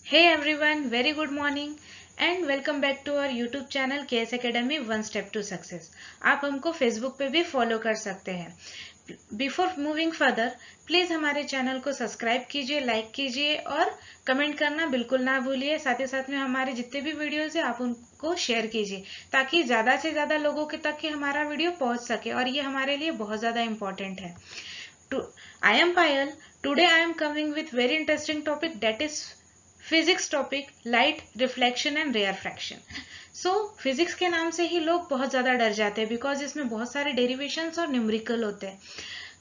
Hey everyone, very good morning and welcome back to our YouTube channel KS Academy One Step to Success। आप हमको Facebook पे भी follow कर सकते हैं। बिफोर मूविंग फर्दर प्लीज हमारे चैनल को सब्सक्राइब कीजिए, लाइक कीजिए और कमेंट करना बिल्कुल ना भूलिए। साथ ही साथ में हमारे जितने भी वीडियोस है आप उनको शेयर कीजिए ताकि ज्यादा से ज्यादा लोगों के तक हमारा वीडियो पहुंच सके और ये हमारे लिए बहुत ज्यादा इम्पोर्टेंट है। I am Payal. Today I am coming with very interesting topic, that is physics topic, light reflection and rarefaction. So physics के नाम से ही लोग बहुत ज्यादा डर जाते हैं बिकॉज इसमें बहुत सारे डेरिवेशंस और न्यूमेरिकल होते हैं।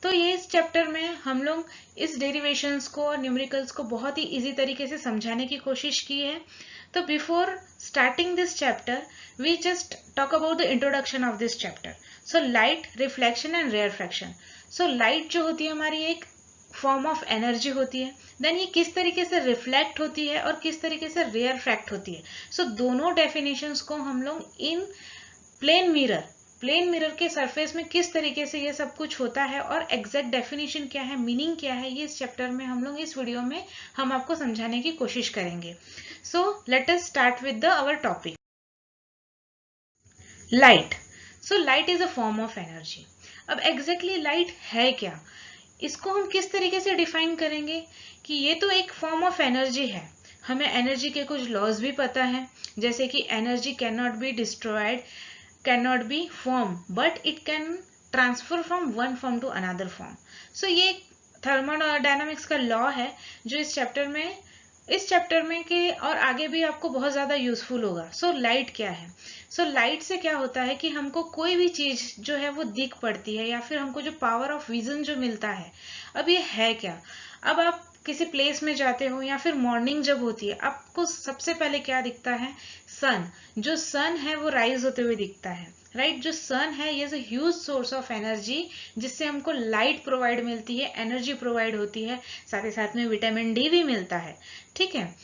तो ये इस चैप्टर में हम लोग इस डेरिवेशंस को और न्यूमेरिकल्स को बहुत ही इजी तरीके से समझाने की कोशिश की है। तो before starting this chapter we just talk about the introduction of this chapter. So light, reflection and rarefaction. So light जो होती है हमारी एक फॉर्म ऑफ एनर्जी होती है। देन ये किस तरीके से रिफ्लेक्ट होती है और किस तरीके से रेयरफैक्ट होती है। सो दोनों डेफिनेशंस को हम लोग इन प्लेन मिरर के सरफेस में किस तरीके से ये सब कुछ होता है और एग्जैक्ट डेफिनेशन क्या है, मीनिंग क्या है, ये इस चैप्टर में हम लोग इस वीडियो में हम आपको समझाने की कोशिश करेंगे। So let us start with the our topic, light. So light is a form of energy. अब एग्जैक्टली लाइट है क्या, इसको हम किस तरीके से डिफाइन करेंगे कि ये तो एक फॉर्म ऑफ एनर्जी है। हमें एनर्जी के कुछ लॉज भी पता है, जैसे कि energy can not be destroyed, can not be form, but it can transfer from one form to another form. So ये थर्मोडायनामिक्स का लॉ है जो इस चैप्टर में के और आगे भी आपको बहुत ज्यादा यूजफुल होगा। सो लाइट क्या है? सो लाइट से क्या होता है कि हमको कोई भी चीज जो है वो दिख पड़ती है या फिर हमको जो पावर ऑफ विजन जो मिलता है। अब ये है क्या? अब आप किसी प्लेस में जाते हो या फिर मॉर्निंग जब होती है, आपको सबसे पहले क्या दिखता है? सन। जो सन है वो राइज होते हुए दिखता है, राइट। जो सन है ये is huge source of energy जिससे हमको लाइट प्रोवाइड मिलती है, एनर्जी प्रोवाइड होती है, साथ ही साथ में विटामिन डी भी मिलता है। ठीक है,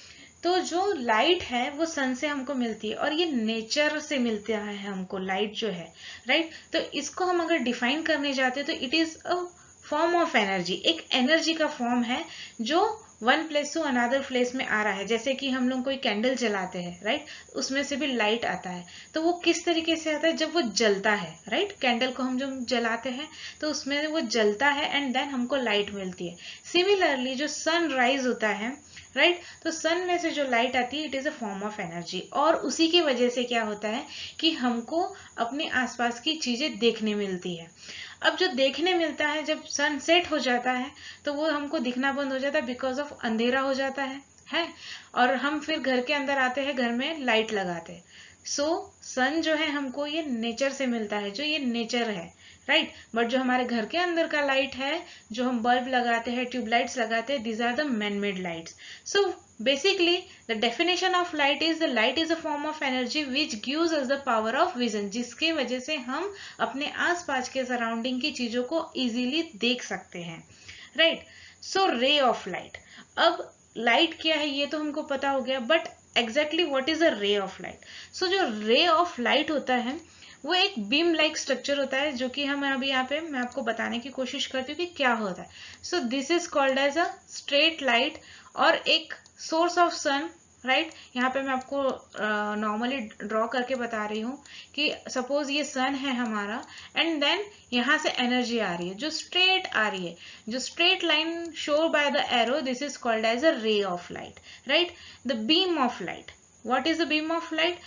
तो जो लाइट है वो सन से हमको मिलती है और ये नेचर से मिलता है हमको लाइट जो है, राइट। तो इसको हम अगर डिफाइन करने जाते हैं तो it is a form of energy, एक एनर्जी का फॉर्म है जो one place to another place में आ रहा है। जैसे कि हम लोग कोई कैंडल जलाते हैं, राइट, उसमें से भी लाइट आता है। तो वो किस तरीके से आता है? जब वो जलता है, राइट। कैंडल को हम जब जलाते हैं तो उसमें वो जलता है एंड देन हमको लाइट मिलती है। सिमिलरली जो सनराइज होता है, राइट, तो सन में से जो लाइट आती है it is a form of energy और उसी की वजह से क्या होता है कि हमको अपने आसपास की चीजें देखने मिलती है। अब जो देखने मिलता है, जब सन सेट हो जाता है तो वो हमको दिखना बंद हो जाता है बिकॉज ऑफ अंधेरा हो जाता है। और हम फिर घर के अंदर आते हैं, घर में लाइट लगाते हैं। सो सन जो है हमको ये नेचर से मिलता है, जो ये नेचर है, राइट। बट जो हमारे घर के अंदर का लाइट है, जो हम बल्ब लगाते हैं, ट्यूबलाइट्स लगाते हैं, these are the man made lights. So basically the definition of light is a form of energy which gives us the power of vision, जिसके वजह से हम अपने आसपास के सराउंडिंग की चीजों को इजीली देख सकते हैं, राइट। सो रे ऑफ लाइट। अब लाइट क्या है ये तो हमको पता हो गया, but exactly what is a ray of light? सो जो रे ऑफ लाइट होता है वो एक बीम लाइक स्ट्रक्चर होता है, जो कि हम अभी यहाँ पे मैं आपको बताने की कोशिश करती हूँ कि क्या होता है। So this is called as a straight light और एक सोर्स ऑफ सन, राइट। यहाँ पे मैं आपको नॉर्मली ड्रॉ करके बता रही हूँ कि सपोज ये सन है हमारा एंड देन यहाँ से एनर्जी आ रही है जो स्ट्रेट आ रही है, जो straight line show by the arrow, this is called as a ray of light, right. The beam of light, what is the beam of light?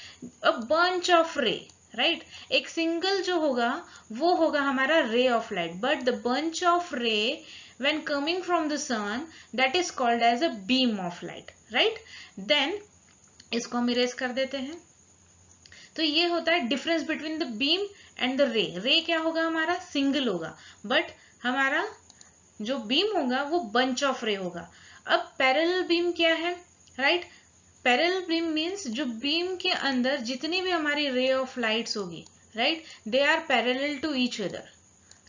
A bunch of ray, right. एक single जो होगा वो होगा हमारा ray of light, but the bunch of ray when coming from the sun that is called as a beam of light, right। then इसको हम erase कर देते हैं। तो ये होता है difference between the beam and the रे। रे क्या होगा हमारा? सिंगल होगा, बट हमारा जो बीम होगा वो बंच ऑफ रे होगा। अब पैरेलल बीम क्या है, राइट। पैरेलल बीम मीन्स जो बीम के अंदर जितनी भी हमारी रे ऑफ लाइट्स होगी, right, they are parallel to each other,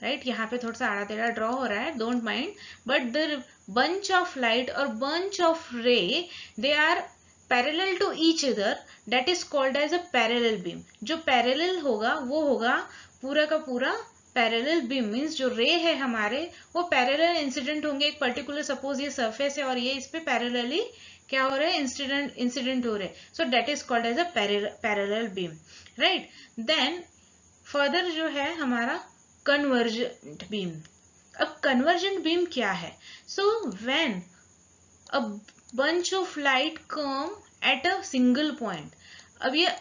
right. यहाँ पे थोड़ा सा आड़ा टेढ़ा ड्रॉ हो रहा है, don't mind, but the bunch of light और bunch of ray they are parallel to each other, that is called as a parallel beam. जो पैरेलल होगा वो होगा पूरा का पूरा पैरेलल बीम, मीन्स जो रे है हमारे वो पैरेलल इंसिडेंट होंगे एक पर्टिकुलर, सपोज ये सरफेस है और ये इस पे पैरेलली क्या हो रहा है, इंसिडेंट हो रहे हैं. So that is called as a parallel beam, right. Then further जो है हमारा कन्वर्जेंट बीम. अब कन्वर्जेंट बीम क्या है? So when a bunch of light come at a single point. अब ये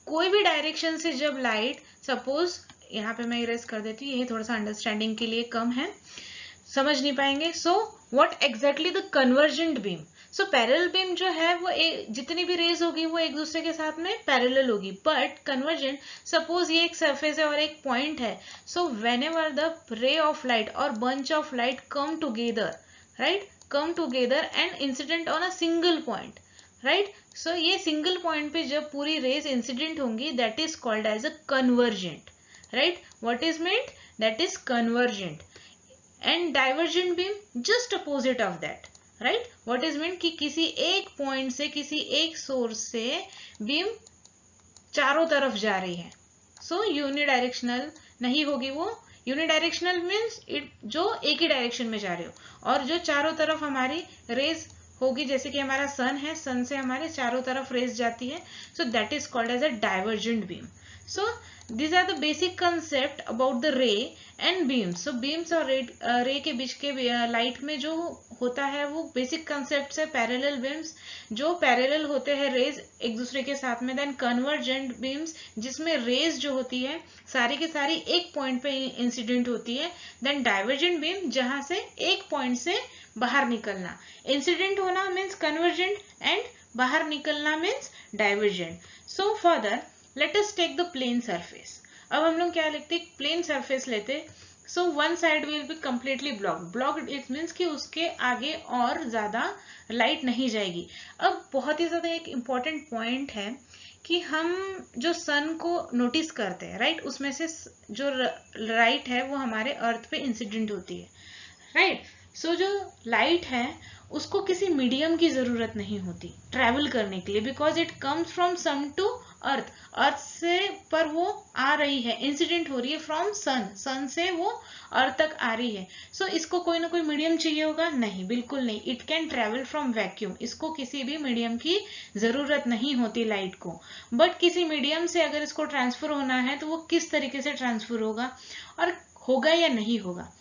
कोई भी डायरेक्शन से जब लाइट, सपोज यहाँ पे मैं इरेज कर देती हूँ, ये थोड़ा सा अंडरस्टैंडिंग के लिए कम है, समझ नहीं पाएंगे. So what exactly the convergent beam. So parallel beam जो है वो जितनी भी रेज होगी वो एक दूसरे के साथ में पैरेलल होगी. बट कन्वर्जेंट, सपोज ये एक सरफेस है और एक पॉइंट है. So whenever the ray of light और bunch of light come together, right, come together and incident on a single point, right. So ये सिंगल पॉइंट पे जब पूरी रेज इंसिडेंट होंगी, that is called as a convergent, right. What is meant, that is convergent. And divergent beam just opposite of that, right. What is mean कि किसी एक point से, किसी एक सोर्स से बीम चारों तरफ जा रही है. सो यूनिडायरेक्शनल नहीं होगी वो. यूनिडायरेक्शनल मीन्स जो एक ही डायरेक्शन में जा रही हो, और जो चारों तरफ हमारी रेज होगी, जैसे कि हमारा सन है, सन से हमारे चारों तरफ रेज जाती है. So that is called as a divergent beam. So these are the basic concept about the ray and beams. so beams और रे के बीच के लाइट में जो होता है वो बेसिक कंसेप्ट है. पैरेलल बीम्स जो पैरेलल होते हैं रेज एक दूसरे के साथ में. देन कन्वर्जेंट बीम्स जिसमें रेज जो होती है सारी की सारी एक पॉइंट पे इंसिडेंट होती है. देन डाइवर्जेंट बीम जहां से एक पॉइंट से बाहर निकलना. इंसिडेंट होना मीन्स कन्वर्जेंट एंड बाहर निकलना means divergent. So further let us take the plane surface. अब हम लोग क्या लिखते हैं, प्लेन सरफेस लेते. So one side will be completely blocked. Blocked it means कि उसके आगे और ज्यादा लाइट नहीं जाएगी. अब बहुत ही ज्यादा एक इम्पॉर्टेंट पॉइंट है कि हम जो सन को नोटिस करते हैं, राइट, उसमें से जो लाइट है वो हमारे अर्थ पे इंसिडेंट होती है, राइट. सो जो लाइट है उसको किसी मीडियम की जरूरत नहीं होती ट्रैवल करने के लिए, because it comes from sun to earth. Earth से पर वो आ रही है, इंसिडेंट हो रही है फ्रॉम सन, सन से वो अर्थ तक आ रही है. सो इसको कोई ना कोई मीडियम चाहिए होगा? नहीं, बिल्कुल नहीं. It can travel from vacuum. इसको किसी भी मीडियम की जरूरत नहीं होती लाइट को. बट किसी मीडियम से अगर इसको ट्रांसफर होना है तो वो किस तरीके से ट्रांसफर होगा और होगा या नहीं होगा.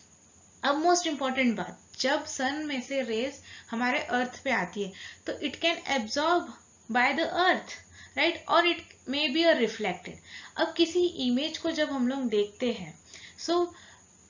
अब मोस्ट इंपॉर्टेंट बात, जब सन में से रेज हमारे अर्थ पे आती है तो it can absorb by the earth, right, और it may be a reflected. अब किसी इमेज को जब हम लोग देखते हैं, सो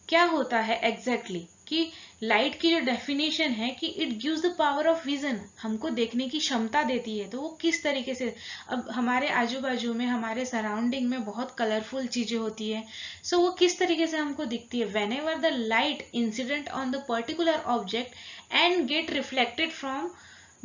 क्या होता है एग्जैक्टली कि लाइट की जो डेफिनेशन है कि it gives the power of vision, हमको देखने की क्षमता देती है. तो वो किस तरीके से, अब हमारे आजू बाजू में, हमारे सराउंडिंग में बहुत कलरफुल चीजें होती है. सो वो किस तरीके से हमको दिखती है, when ever the light incident on the particular object and gate reflected from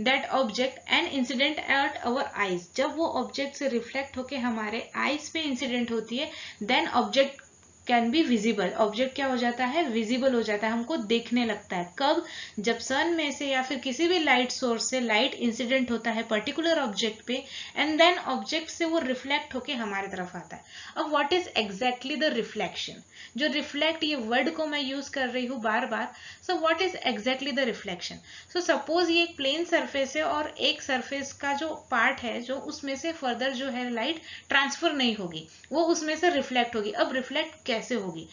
that object and incident at our eyes. जब वो ऑब्जेक्ट से रिफ्लेक्ट होके हमारे आईज पे इंसिडेंट होती है, then object can be visible. Object क्या हो जाता है, विजिबल हो जाता है, हमको देखने लगता है. कब, जब सन में से या फिर किसी भी लाइट सोर्स से लाइट इंसिडेंट होता है पर्टिकुलर ऑब्जेक्ट पे, एंड देन ऑब्जेक्ट से वो रिफ्लेक्ट होके हमारे तरफ आता है. अब what is exactly the reflection. जो रिफ्लेक्ट, ये वर्ड को मैं यूज कर रही हूँ बार बार. So what is exactly the reflection. So suppose ये एक प्लेन सरफेस है और एक सरफेस का जो पार्ट है जो उसमें से फर्दर जो है लाइट ट्रांसफर नहीं होगी, वो उसमें से रिफ्लेक्ट होगी. अब रिफ्लेक्ट कैसे होगी.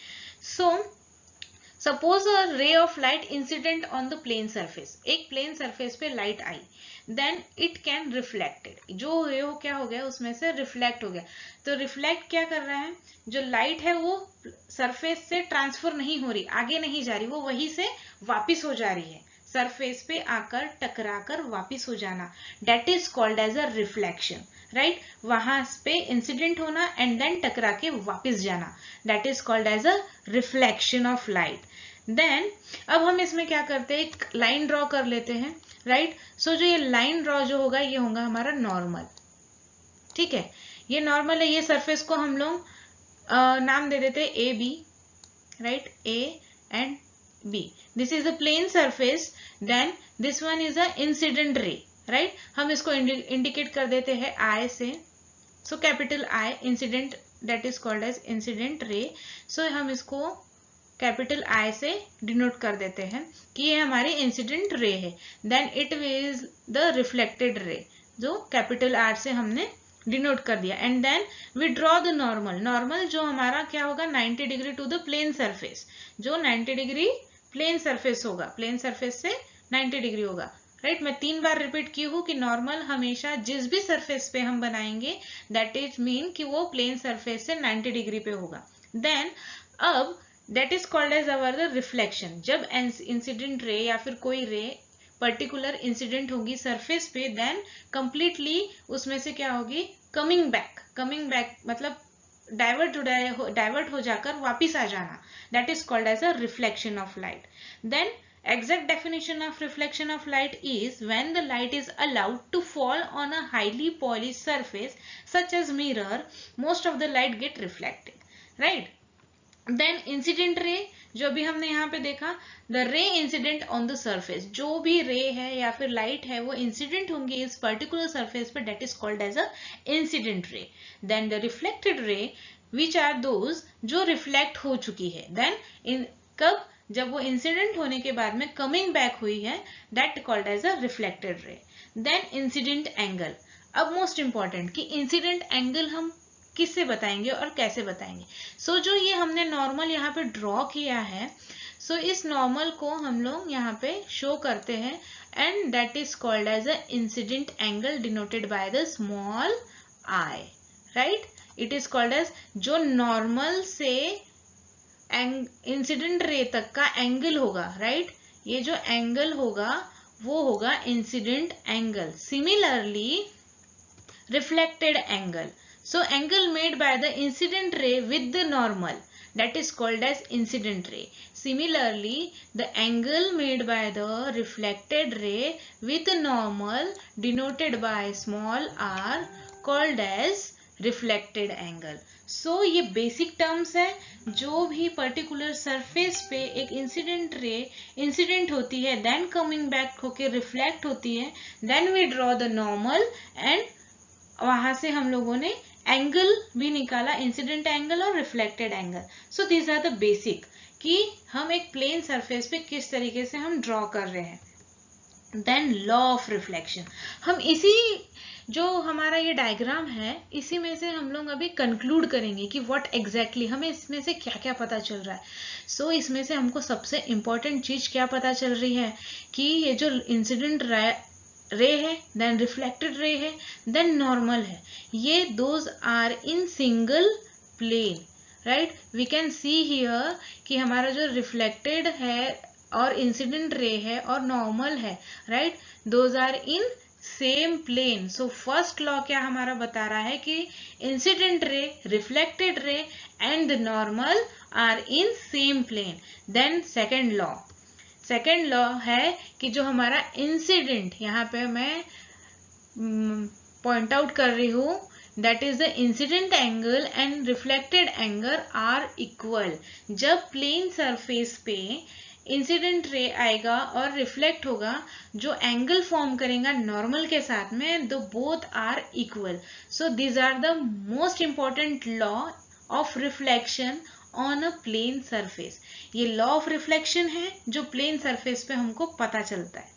सो suppose a ray of light incident on the plane surface. एक प्लेन सरफेस पे लाइट आई, देन इट कैन रिफ्लेक्टेड. जो रे हो क्या हो गया, उसमें से रिफ्लेक्ट हो गया. तो रिफ्लेक्ट क्या कर रहा है, जो लाइट है वो सरफेस से ट्रांसफर नहीं हो रही, आगे नहीं जा रही, वो वहीं से वापिस हो जा रही है, सरफेस पे आकर टकराकर वापिस हो जाना. That is called as a reflection, right. वहां पे इंसिडेंट होना एंड देन टकरा के वापिस जाना, that is called as a reflection of light. Then अब हम इसमें क्या करते हैं, एक लाइन ड्रॉ कर लेते हैं, राइट. सो जो ये लाइन ड्रॉ जो होगा ये होगा हमारा नॉर्मल, ठीक है. ये नॉर्मल है. ये सरफेस को हम लोग नाम दे देते हैं A B, right, A and B. This is a plane surface. Then this one is a incident ray, right. हम इसको इंडिकेट कर देते हैं आई से. So capital I, incident, that is called as incident ray. So हम इसको capital I से denote कर देते हैं कि ये हमारी इंसिडेंट रे है. Then it is the reflected ray, जो कैपिटल आर से हमने डिनोट कर दिया. And then we draw the normal. Normal जो हमारा क्या होगा, 90 degree to the plane surface, जो 90 डिग्री प्लेन सरफेस होगा, प्लेन सरफेस से 90 डिग्री होगा. राइट, मैं 3 बार रिपीट की हूँ कि नॉर्मल हमेशा जिस भी सरफेस पे हम बनाएंगे दैट इज मीन कि वो प्लेन सरफेस से 90 डिग्री पे होगा. देन अब that is called as our the reflection. जब इंसिडेंट रे या फिर कोई रे पर्टिकुलर इंसिडेंट होगी सरफेस पे, देन कंप्लीटली उसमें से क्या होगी, कमिंग बैक मतलब डाइवर्ट हो जाकर वापिस आ जाना. That is called as a reflection of light. Then exact definition of reflection of light is when the light is allowed to fall on a highly polished surface such as mirror, most of the light get reflected. Right? Then incident ray, जो भी हमने यहाँ पे देखा, the ray incident on the surface, जो भी ray है या फिर light है वो incident होंगी इस particular surface पे, that is called as a incident ray. Then the reflected ray, which are those जो reflect हो चुकी है. Then कब, जब वो इंसिडेंट होने के बाद में कमिंग बैक हुई है, that called as a reflected ray. Then incident angle. अब मोस्ट इंपॉर्टेंट कि इंसिडेंट एंगल हम किससे बताएंगे और कैसे बताएंगे. सो जो ये हमने नॉर्मल यहाँ पे ड्रॉ किया है, सो इस नॉर्मल को हम लोग यहाँ पे शो करते हैं and that is called as a incident angle denoted by the small I. Right, it is called as, जो नॉर्मल से इंसिडेंट रे तक का एंगल होगा. राइट, ये जो एंगल होगा वो होगा incident angle. Similarly reflected angle, so angle made by the incident रे with the normal, that is called as incident ray. Similarly, the angle made by the reflected ray with the normal denoted by small r called as reflected angle. So ये basic terms है. जो भी particular surface पे एक incident ray incident होती है, then coming back होके reflect होती है, then we draw the normal and वहां से हम लोगों ने एंगल भी निकाला, इंसिडेंट एंगल और reflected angle. So these are the basic कि हम एक प्लेन सरफेस पे किस तरीके से हम ड्रॉ कर रहे हैं. देन लॉ ऑफ रिफ्लेक्शन, हम इसी जो हमारा ये डायग्राम है इसी में से हम लोग अभी कंक्लूड करेंगे कि व्हाट एग्जैक्टली हमें इसमें से क्या क्या पता चल रहा है. सो इसमें से हमको सबसे इम्पोर्टेंट चीज क्या पता चल रही है कि ये जो इंसिडेंट रे है, देन रिफ्लेक्टेड रे है, देन नॉर्मल है, ये those are in single plane. Right, we can see here कि हमारा जो रिफ्लेक्टेड है और इंसिडेंट रे है और नॉर्मल है, right, those are in same plane. So first law क्या हमारा बता रहा है कि incident ray, reflected ray and the normal are in same plane. Then second law है कि जो हमारा इंसिडेंट, यहाँ पे मैं पॉइंट आउट कर रही हूँ, that is the incident angle and reflected angle are equal. जब प्लेन सरफेस पे इंसिडेंट रे आएगा और रिफ्लेक्ट होगा, जो एंगल फॉर्म करेगा नॉर्मल के साथ में, दो both are equal. So these are the most important law of reflection on a plane surface. ये लॉ ऑफ रिफ्लेक्शन है जो प्लेन सरफेस पे हमको पता चलता है.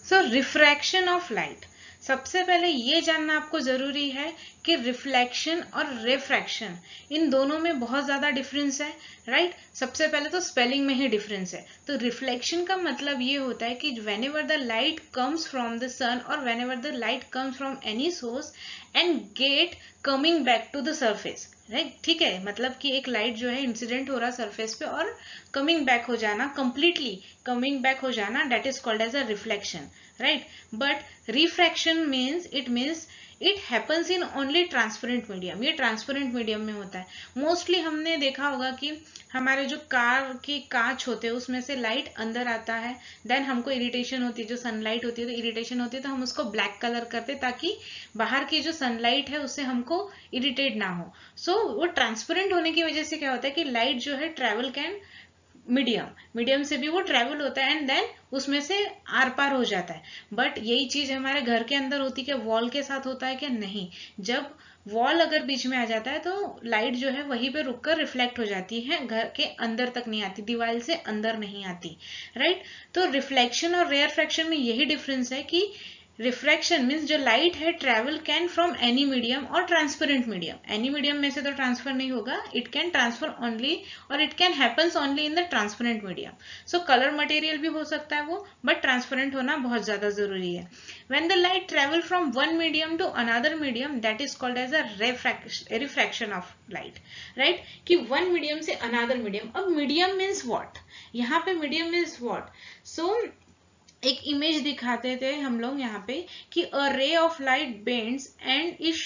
सो रिफ्रैक्शन ऑफ लाइट, सबसे पहले ये जानना आपको जरूरी है कि रिफ्लेक्शन और रिफ्रैक्शन इन दोनों में बहुत ज्यादा डिफरेंस है. राइट, सबसे पहले तो स्पेलिंग में ही डिफरेंस है. तो रिफ्लेक्शन का मतलब ये होता है कि whenever the light comes from the sun और whenever the light comes from any source and get coming back to the surface. Right, ठीक है, मतलब कि एक लाइट जो है इंसिडेंट हो रहा सरफेस पे और कमिंग बैक हो जाना, कंप्लीटली कमिंग बैक हो जाना, that is called as a reflection. Right, but refraction means it happens in only transparent medium. ये ट्रांसपेरेंट मीडियम में होता है. मोस्टली हमने देखा होगा कि हमारे जो कार की कांच होते हैं उसमें से लाइट अंदर आता है, देन हमको इरिटेशन होती है, जो सनलाइट होती है तो इरिटेशन होती है, तो हम उसको ब्लैक कलर करते ताकि बाहर की जो सनलाइट है उससे हमको इरिटेट ना हो. सो वो ट्रांसपेरेंट होने की वजह से क्या होता है कि लाइट जो है ट्रेवल कैन मीडियम से भी वो ट्रेवल होता है एंड देन उसमें से आर पार हो जाता है. बट यही चीज हमारे घर के अंदर होती है, क्या वॉल के साथ होता है क्या? नहीं. जब वॉल अगर बीच में आ जाता है तो लाइट जो है वहीं पे रुककर रिफ्लेक्ट हो जाती है, घर के अंदर तक नहीं आती, दीवार से अंदर नहीं आती, राइट। तो रिफ्लेक्शन और रेयरफैक्शन में यही डिफरेंस है कि रिफ्रैक्शन मीन्स जो लाइट है travel can from any medium और ट्रांसपेरेंट मीडियम, एनी मीडियम में से तो ट्रांसफर नहीं होगा, इट कैन ट्रांसफर ओनली और it can happens only in the transparent medium. So colour material भी हो सकता है वो, बट ट्रांसपेरेंट होना बहुत ज्यादा जरूरी है। When the light travel from one medium to another medium that is called as a refraction of light, right, कि वन मीडियम से अनदर मीडियम। अब मीडियम मीन्स व्हाट, यहाँ पे मीडियम मीन्स व्हाट, सो एक इमेज दिखाते थे हम लोग यहाँ पे कि a ray of light bends and is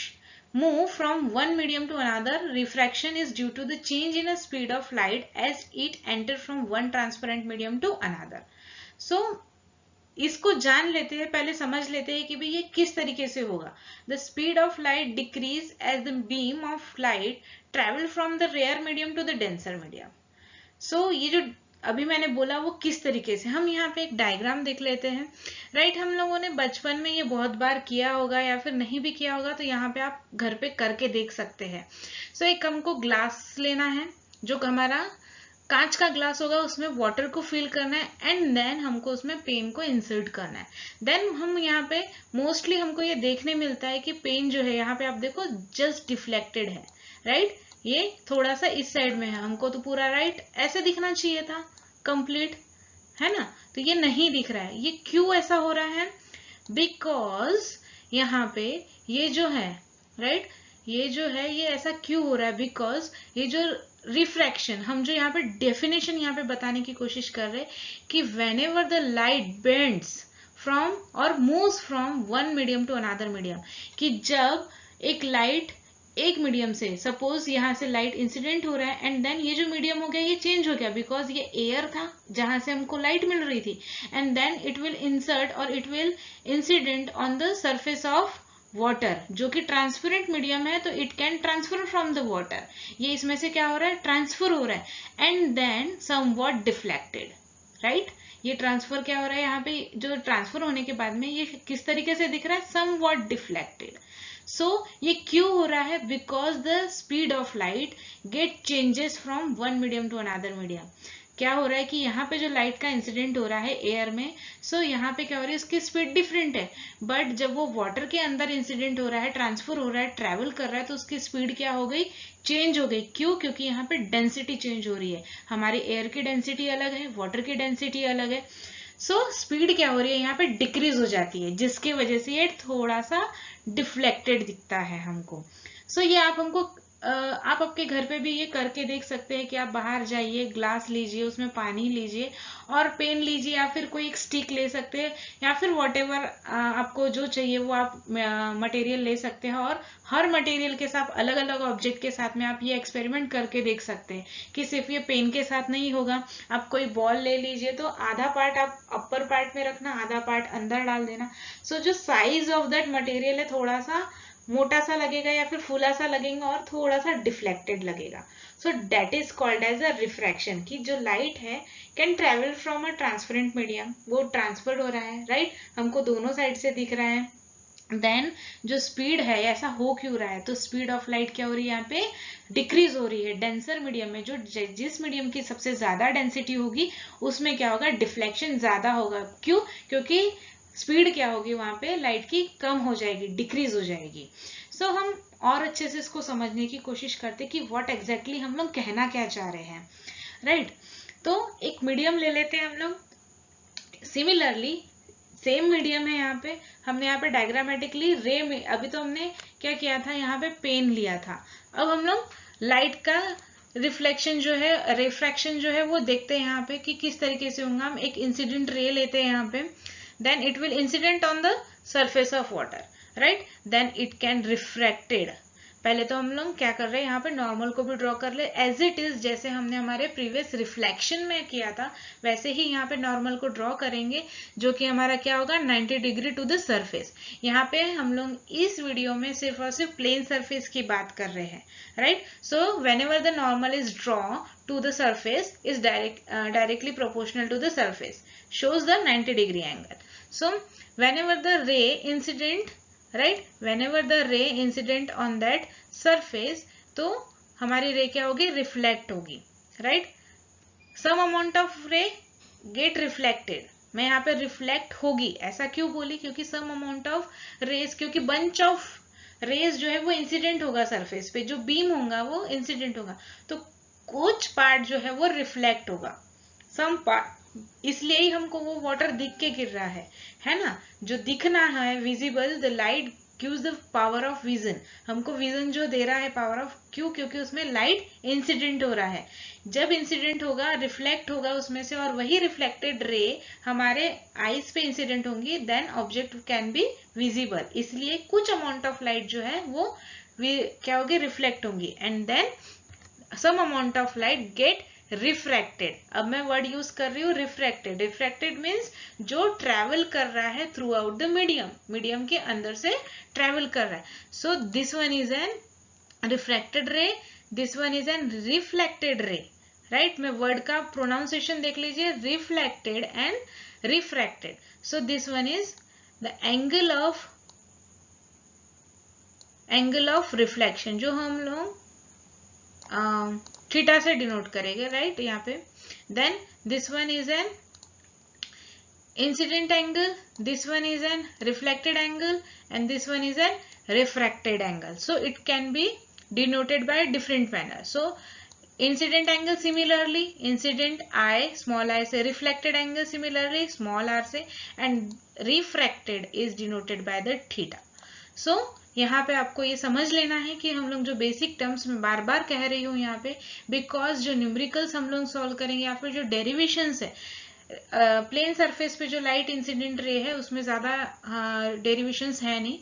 move from one medium to another. Refraction is due to the change in the speed of light as it enter from one transparent medium to another. So इसको जान लेते हैं, पहले समझ लेते हैं कि भाई ये किस तरीके से होगा। The speed of light decrease as the beam of light travel from the rare medium to the denser medium. So ये जो अभी मैंने बोला वो किस तरीके से, हम यहाँ पे एक डायग्राम देख लेते हैं, राइट। हम लोगों ने बचपन में ये बहुत बार किया होगा या फिर नहीं भी किया होगा, तो यहाँ पे आप घर पे करके देख सकते हैं। सो एक हमको ग्लास लेना है, जो हमारा कांच का ग्लास होगा, उसमें वाटर को फिल करना है एंड देन हमको उसमें पेन को इंसर्ट करना है। देन हम यहाँ पे मोस्टली हमको ये देखने मिलता है कि पेन जो है यहाँ पे आप देखो जस्ट डिफ्लेक्टेड है, राइट, ये थोड़ा सा इस साइड में है, हमको तो पूरा राइट ऐसे दिखना चाहिए था कंप्लीट, है ना, तो ये नहीं दिख रहा है। ये क्यों ऐसा हो रहा है, बिकॉज यहाँ पे ये जो है, राइट, ये जो है ये ऐसा क्यों हो रहा है, बिकॉज ये जो रिफ्रैक्शन, हम जो यहाँ पे डेफिनेशन यहाँ पे बताने की कोशिश कर रहे हैं कि whenever the light bends from और moves from one medium to another medium, कि जब एक लाइट एक मीडियम से, सपोज यहाँ से लाइट इंसिडेंट हो रहा है एंड देन ये जो मीडियम हो गया ये चेंज हो गया, बिकॉज ये एयर था जहां से हमको लाइट मिल रही थी, and then it will insert और it will incident on the surface of water, जो कि ट्रांसपेरेंट मीडियम है, तो it can transfer from the water. ये इसमें से क्या हो रहा है, ट्रांसफर हो रहा है and then somewhat deflected, right. ये ट्रांसफर क्या हो रहा है, यहाँ पे जो ट्रांसफर होने के बाद में ये किस तरीके से दिख रहा है, समवॉट डिफ्लेक्टेड। सो ये क्यों हो रहा है, because the speed of light get changes from one medium to another medium. क्या हो रहा है कि यहाँ पे जो लाइट का इंसिडेंट हो रहा है एयर में, सो यहाँ पे क्या हो रहा है, उसकी स्पीड डिफरेंट है, बट जब वो वाटर के अंदर इंसिडेंट हो रहा है, ट्रांसफर हो रहा है, ट्रेवल कर रहा है, तो उसकी स्पीड क्या हो गई, चेंज हो गई। क्यों, क्योंकि यहाँ पे डेंसिटी चेंज हो रही है, हमारी एयर की डेंसिटी अलग है, वाटर की डेंसिटी अलग है। सो स्पीड क्या हो रही है, यहाँ पे डिक्रीज हो जाती है, जिसकी वजह से ये थोड़ा सा डिफ्लेक्टेड दिखता है हमको। सो ये आप हमको आप आपके घर पे भी ये करके देख सकते हैं कि आप बाहर जाइए, ग्लास लीजिए, उसमें पानी लीजिए और पेन लीजिए, या फिर कोई एक स्टिक ले सकते हैं, या फिर व्हाटएवर आपको जो चाहिए वो आप मटेरियल ले सकते हैं, और हर मटेरियल के साथ अलग अलग ऑब्जेक्ट के साथ में आप ये एक्सपेरिमेंट करके देख सकते हैं कि सिर्फ ये पेन के साथ नहीं होगा। आप कोई बॉल ले लीजिए, तो आधा पार्ट आप अपर पार्ट में रखना, आधा पार्ट अंदर डाल देना। सो जो साइज ऑफ दैट मटेरियल है थोड़ा सा मोटा सा लगेगा या फिर फूला सा लगेगा और थोड़ा सा डिफ्लेक्टेड लगेगा। So that is called as a refraction, कि जो लाइट है can travel from a transparent medium, वो ट्रांसफर हो रहा है, राइट, हमको दोनों साइड से दिख रहा है। देन जो स्पीड है, ऐसा हो क्यों रहा है, तो स्पीड ऑफ लाइट क्या हो रही है, यहाँ पे डिक्रीज हो रही है। डेंसर मीडियम में, जो जिस मीडियम की सबसे ज्यादा डेंसिटी होगी उसमें क्या होगा, डिफ्लेक्शन ज्यादा होगा। क्यों, क्योंकि स्पीड क्या होगी वहां पे लाइट की, कम हो जाएगी, डिक्रीज हो जाएगी। सो हम और अच्छे से इसको समझने की कोशिश करते कि व्हाट एग्जैक्टली हम लोग कहना क्या चाह रहे हैं, राइट। तो एक मीडियम ले लेते हैं हम लोग। सिमिलरली सेम मीडियम है, यहाँ पे हमने यहाँ पे डायग्रामेटिकली रे में, अभी तो हमने क्या किया था, यहाँ पे पेन लिया था, अब हम लोग लाइट का रिफ्लेक्शन जो है, रिफ्रैक्शन जो है वो देखते हैं यहाँ पे कि किस तरीके से होगा। हम एक इंसिडेंट रे लेते हैं यहाँ पे, then it will incident on the surface of water, right, then it can refracted। पहले तो हम लोग क्या कर रहे हैं, यहाँ पे नॉर्मल को भी ड्रॉ कर ले एज इट इज, जैसे हमने हमारे प्रीवियस रिफ्लेक्शन में किया था वैसे ही यहाँ पे नॉर्मल को ड्रॉ करेंगे, जो कि हमारा क्या होगा 90 डिग्री टू द सरफेस। यहाँ पे हम लोग इस वीडियो में सिर्फ और सिर्फ प्लेन सरफेस की बात कर रहे हैं, right. So whenever the normal is draw to the surface is directly proportional to the surface, shows the 90 degree angle. So whenever the ray incident right, whenever the ray incident on that surface, तो हमारी ray क्या होगी, reflect होगी, right. Some amount of ray get reflected, मैं यहाँ पे reflect होगी ऐसा क्यों बोली, क्योंकि सम अमाउंट ऑफ रेज, क्योंकि बंच ऑफ रेज जो है वो इंसिडेंट होगा सरफेस पे, जो बीम होगा वो इंसिडेंट होगा, तो कुछ पार्ट जो है वो रिफ्लेक्ट होगा, सम पार्ट, इसलिए ही हमको वो वाटर दिख के गिर रहा है ना, जो दिखना है visible, the light gives the power of vision, हमको विजन जो दे रहा है पावर ऑफ, क्यों, क्योंकि उसमें लाइट इंसिडेंट हो रहा है, जब इंसिडेंट होगा रिफ्लेक्ट होगा उसमें से, और वही रिफ्लेक्टेड रे हमारे आईज पे इंसिडेंट होंगी, then object can be visible, इसलिए कुछ अमाउंट ऑफ लाइट जो है वो क्या होगी, रिफ्लेक्ट होंगी, and then some amount of light get refracted. अब मैं वर्ड यूज कर रही हूँ रिफ्रैक्टेड, रिफ्रैक्टेड मीन्स जो ट्रेवल कर रहा है throughout the medium, medium के अंदर से ट्रेवल कर रहा है, so this one is an refracted ray, this one is an reflected ray, right. मैं वर्ड का प्रोनाउंसिएशन देख लीजिए, reflected and refracted, so this one is the angle of reflection, जो हम लोग थीटा से डिनोट करेंगे, राइट, यहाँ पे। Then this one is an incident angle, this one is an reflected angle, and this one is an refracted angle, so it can be denoted by different manner. So incident angle similarly incident I, small I से, reflected angle similarly small r से, and refracted is denoted by the theta. So यहाँ पे आपको ये समझ लेना है कि हम लोग जो बेसिक टर्म्स में बार बार कह रही हूँ यहाँ पे, बिकॉज जो न्यूमेरिकल्स हम लोग सॉल्व करेंगे या फिर जो डेरिवेशंस है, प्लेन सरफेस पे जो लाइट इंसिडेंट रे है उसमें ज्यादा डेरिवेशंस है नहीं,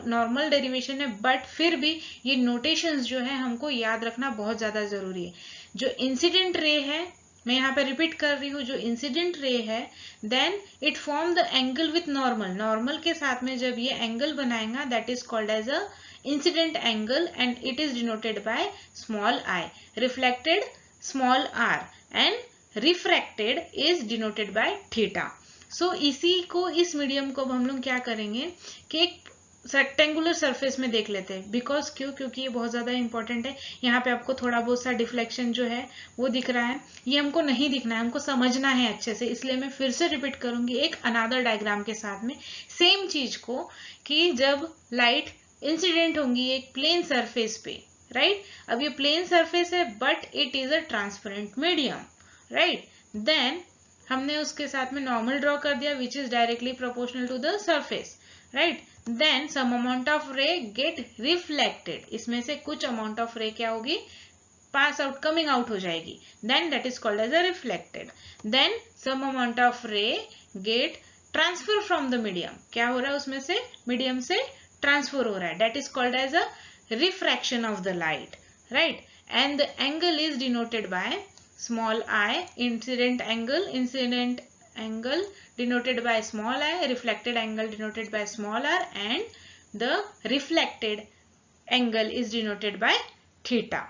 नॉर्मल डेरिवेशन है, बट फिर भी ये नोटेशंस जो है हमको याद रखना बहुत ज्यादा जरूरी है। जो इंसिडेंट रे है, मैं यहाँ पे रिपीट कर रही हूँ, जो इंसिडेंट रे है, then it form the angle with normal, normal के साथ में जब ये एंगल बनाएगा, that is called as a incident angle, and it is denoted by small I, reflected small R, and refracted is denoted by theta. So इसी को, इस medium को हम लोग क्या करेंगे कि एक रेक्टेंगुलर सरफेस में देख लेते हैं, बिकॉज क्योंकि ये बहुत ज्यादा इंपॉर्टेंट है। यहाँ पे आपको थोड़ा बहुत सा डिफ्लेक्शन जो है वो दिख रहा है, ये हमको नहीं दिखना है, हमको समझना है अच्छे से, इसलिए मैं फिर से रिपीट करूंगी एक अनदर डायग्राम के साथ में सेम चीज को, कि जब लाइट इंसिडेंट होंगी एक प्लेन सरफेस पे, राइट, अब ये प्लेन सरफेस है but it is a transparent medium, right, then हमने उसके साथ में नॉर्मल ड्रॉ कर दिया which is directly proportional to the surface, right, then some amount of ray get reflected, इसमें से कुछ अमाउंट ऑफ रे क्या होगी, पास आउट, कमिंग आउट हो जाएगी, then that is called as a reflected, then some amount of ray get transfer from the medium, क्या हो रहा है उसमें से, मीडियम से ट्रांसफर हो रहा है, that is called as a refraction of the light, right, and the angle is denoted by small I, incident angle denoted by small I, reflected angle denoted by small r, and the reflected angle is denoted by theta.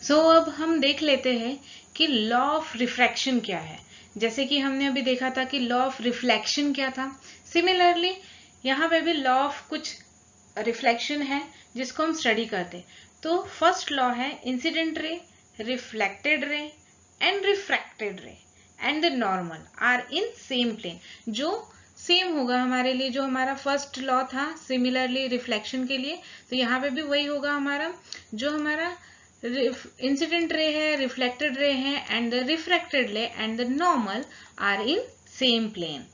So अब हम देख लेते हैं कि law of refraction क्या है। जैसे कि हमने अभी देखा था कि लॉ ऑफ रिफ्लेक्शन क्या था, सिमिलरली यहाँ पे भी लॉ ऑफ कुछ रिफ्लेक्शन है जिसको हम स्टडी करते हैं। तो फर्स्ट लॉ है incident ray, reflected ray and refracted ray and the normal are in same plane, जो सेम होगा हमारे लिए, जो हमारा फर्स्ट लॉ था सिमिलरली रिफ्लेक्शन के लिए, तो यहाँ पे भी वही होगा हमारा, जो हमारा इंसिडेंट रे है, रिफ्लेक्टेड रे है, and the refracted ray and the normal are in same plane,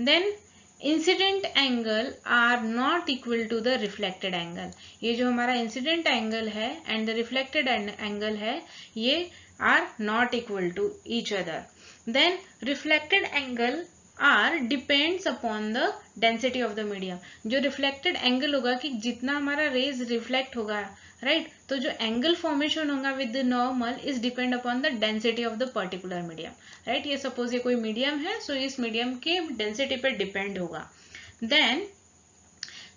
then incident angle are not equal to the reflected angle, ये जो हमारा इंसिडेंट एंगल है एंड द रिफ्लेक्टेड एंगल है, ये are not equal to each other, then reflected angle are depends upon the density of the medium, जो reflected angle होगा कि जितना हमारा रेज रिफ्लेक्ट होगा, राइट, तो जो एंगल फॉर्मेशन होगा with the normal is depend upon the density of the particular medium, right, ये सपोज ये कोई मीडियम है, सो इस मीडियम के डेंसिटी पे डिपेंड होगा, then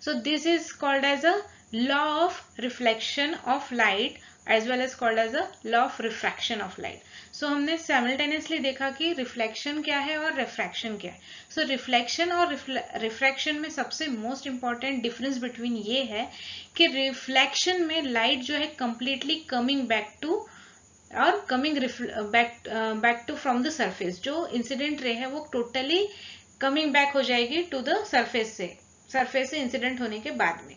so this is called as a law of reflection of light as well as called as a law of refraction of light. So हमने simultaneously देखा कि reflection क्या है और refraction क्या है. So reflection और refraction में सबसे most important difference between ये है कि reflection में light जो है completely coming back to और coming back to from the surface. जो इंसिडेंट रे है वो टोटली कमिंग बैक हो जाएगी टू द सरफेस से इंसिडेंट होने के बाद में.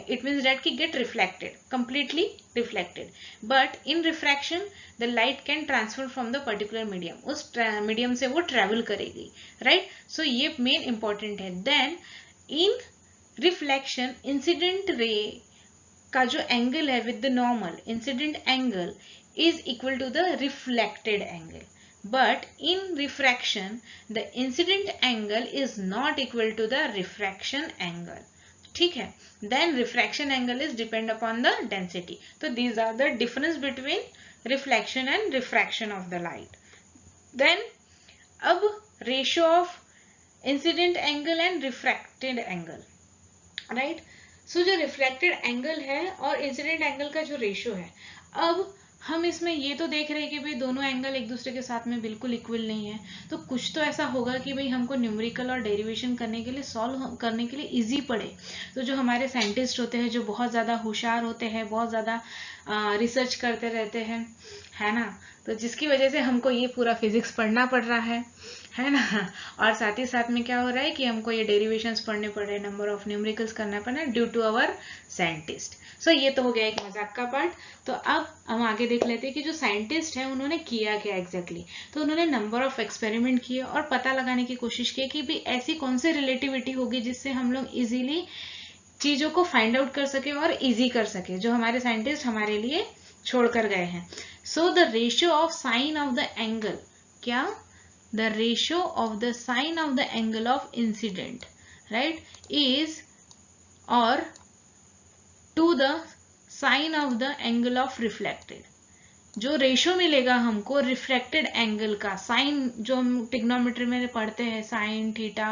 It means that ki get reflected, completely reflected. But in refraction, the light can transfer from the particular medium. उस medium से वो travel करेगी, right? So ये main important है. Then in reflection, incident ray का जो angle है with the normal incident angle is equal to the reflected angle. But in refraction, the incident angle is not equal to the refraction angle. ठीक है. Then refraction angle is depend upon the density. So these are the difference between reflection and refraction of the light. Then अब ratio of incident angle and refracted angle, right? So जो refracted angle है और incident angle का जो ratio है, अब हम इसमें ये तो देख रहे हैं कि भाई दोनों एंगल एक दूसरे के साथ में बिल्कुल इक्वल नहीं है. तो कुछ तो ऐसा होगा कि भाई हमको न्यूमेरिकल और डेरिवेशन करने के लिए सॉल्व करने के लिए इजी पड़े. तो जो हमारे साइंटिस्ट होते हैं, जो बहुत ज़्यादा होशियार होते हैं, बहुत ज़्यादा रिसर्च करते रहते हैं, है ना, तो जिसकी वजह से हमको ये पूरा फिजिक्स पढ़ना पड़ रहा है ना. और साथ ही साथ में क्या हो रहा है कि हमको ये डेरिवेशंस पढ़ने पड़ रहे हैं, नंबर ऑफ न्यूमेरिकल्स करना पड़ रहा है ड्यू टू अवर साइंटिस्ट. सो ये तो हो गया एक मजाक का पार्ट. तो अब हम आगे देख लेते हैं कि जो साइंटिस्ट हैं उन्होंने किया क्या एग्जैक्टली. तो उन्होंने नंबर ऑफ एक्सपेरिमेंट किए और पता लगाने की कोशिश की कि भाई ऐसी कौन सी रिलेटिविटी होगी जिससे हम लोग इजीली चीजों को फाइंड आउट कर सके और इजी कर सके, जो हमारे साइंटिस्ट हमारे लिए छोड़ कर गए हैं. So the ratio of sine of the angle, क्या, the ratio of the sine of the angle of incident, right, is और to the sine of the angle of reflected. जो रेशियो मिलेगा हमको रिफ्लेक्टेड एंगल का, sign जो हम trigonometry में पढ़ते हैं, sine theta,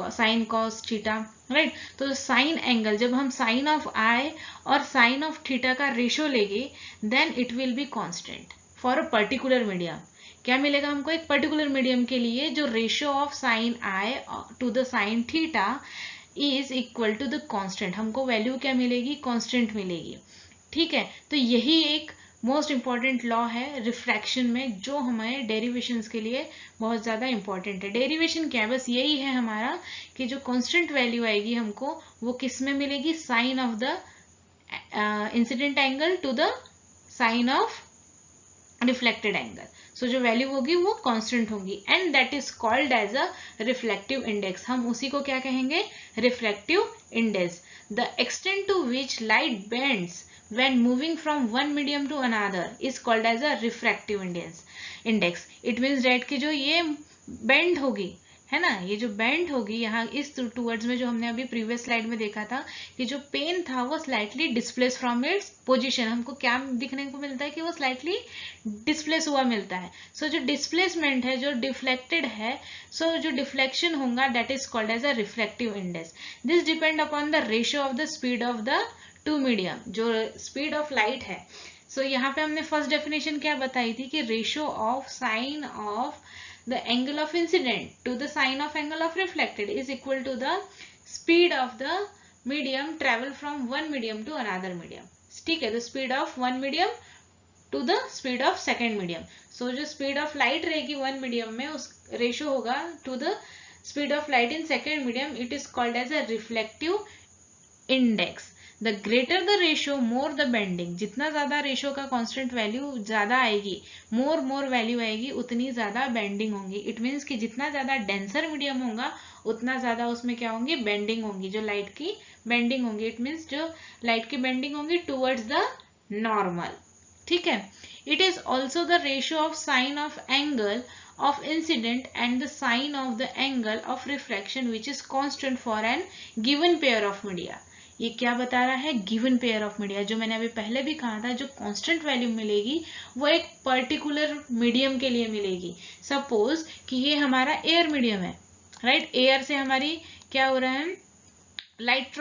sine cos theta, right. तो साइन एंगल, जब हम साइन ऑफ आई और साइन ऑफ थीटा का रेशियो लेंगे, then it will be constant for a particular medium. क्या मिलेगा हमको एक पर्टिकुलर मीडियम के लिए, जो ratio of sine I to the sine theta is equal to the constant. हमको वैल्यू क्या मिलेगी, कांस्टेंट मिलेगी. ठीक है. तो यही एक मोस्ट इंपॉर्टेंट लॉ है रिफ्रैक्शन में, जो हमारे डेरिवेशंस के लिए बहुत ज़्यादा इंपॉर्टेंट है. डेरिवेशन क्या है, बस यही है हमारा कि जो कांस्टेंट वैल्यू आएगी हमको वो किस में मिलेगी, sine of the incident angle to the sine of reflected angle. So जो वैल्यू होगी वो कांस्टेंट होगी and that is called as a reflective index. हम उसी को क्या कहेंगे, reflective index. The extent to which light bends when moving from one medium to another is called as a refractive index. It means that कि जो ये bend होगी, है ना, ये जो bend होगी यहाँ इस टूवर्ड्स में, जो हमने अभी प्रीवियस स्लाइड में देखा था कि जो पेन था वो slightly displace from its position. हमको क्या दिखने को मिलता है कि वो स्लाइटली डिस्प्लेस हुआ मिलता है. सो जो डिस्प्लेसमेंट है, जो डिफ्लेक्टेड है, सो जो डिफ्लेक्शन होगा that is called as a reflective index. This depend upon the ratio of the speed of the two medium, जो स्पीड ऑफ लाइट है. सो यहाँ पे हमने फर्स्ट डेफिनेशन क्या बताई थी कि ratio of sine of the angle of incident to the sine of angle of reflected is equal to the speed of the medium travel from one medium to another medium. ठीक है. The speed of one medium to the speed of second medium. So जो speed of light रहेगी one medium में, उस ratio होगा to the speed of light in second medium. It is called as a reflective index. The greater the ratio more the bending. जितना ज्यादा ratio का constant value ज्यादा आएगी, more value आएगी, उतनी ज्यादा बेंडिंग होंगी. इट मीन्स कि जितना ज्यादा डेंसर मीडियम होगा उतना ज्यादा उसमें क्या होंगी, बेंडिंग होंगी, जो लाइट की बेंडिंग होंगी. इट मीन्स जो लाइट की बेंडिंग होंगी टूवर्ड्स द नॉर्मल. ठीक है. It is also the ratio of sine of angle of incident and the sine of the angle of refraction which is constant for an given pair of media. ये क्या बता रहा है, given pair of media. जो मैंने अभी पहले भी कहा था, जो कांस्टेंट वैल्यू मिलेगी वो एक पर्टिकुलर मीडियम के लिए मिलेगी. सपोज कि ये हमारा एयर मीडियम है, राइट. एयर से हमारी क्या हो रहा है, लाइट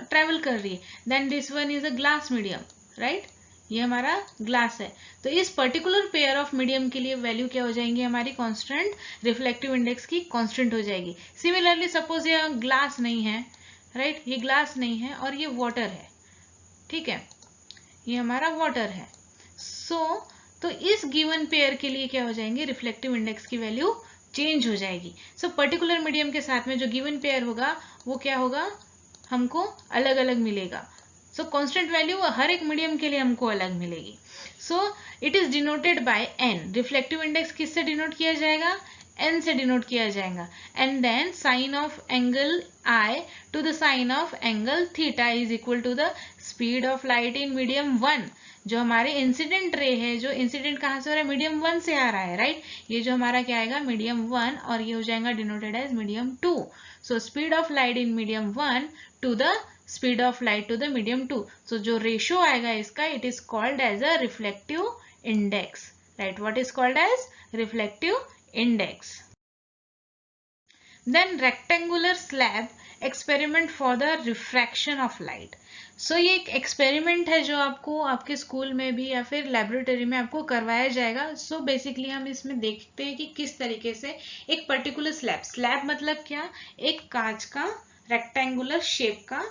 ट्रेवल कर रही है. Then this one is a glass medium, right. ये हमारा ग्लास है। तो इस पर्टिकुलर पेयर ऑफ मीडियम के लिए वैल्यू क्या हो जाएंगी हमारी, कांस्टेंट, रिफ्लेक्टिव इंडेक्स की कांस्टेंट हो जाएगी। सिमिलरली सपोज ये ग्लास नहीं है, राइट, ये ग्लास नहीं है और ये वाटर है, ठीक है, ये हमारा वाटर है। तो इस गिवन पेयर के लिए क्या हो जाएंगे, रिफ्लेक्टिव इंडेक्स की वैल्यू चेंज हो जाएगी। पर्टिकुलर मीडियम के साथ में जो गिवन पेयर होगा वो क्या होगा, हमको अलग अलग मिलेगा। कांस्टेंट वैल्यू हर एक मीडियम के लिए हमको अलग मिलेगी। It is denoted by N. Reflective index किससे डिनोट किया जाएगा, एन से डिनोट किया जाएगा। And then sine of angle I to the sine of angle theta is equal to the speed of light in medium 1। जो हमारे incident ray है, जो इंसिडेंट कहाँ से हो रहा है, मीडियम 1 से आ रहा है, राइट। ये जो हमारा क्या आएगा, मीडियम 1, और ये हो जाएगा denoted as medium 2। Speed of light in medium 1 to the speed of light to the medium 2। जो रेशियो आएगा इसका, it is called as a reflective index, right. What is called as reflective index. Then rectangular slab experiment for the refraction of light. ये एक experiment है जो आपको आपके school में भी या फिर लेबोरेटरी में आपको करवाया जाएगा। बेसिकली हम इसमें देखते हैं कि किस तरीके से एक पर्टिकुलर स्लैब मतलब क्या, एक कांच का रेक्टेंगुलर शेप का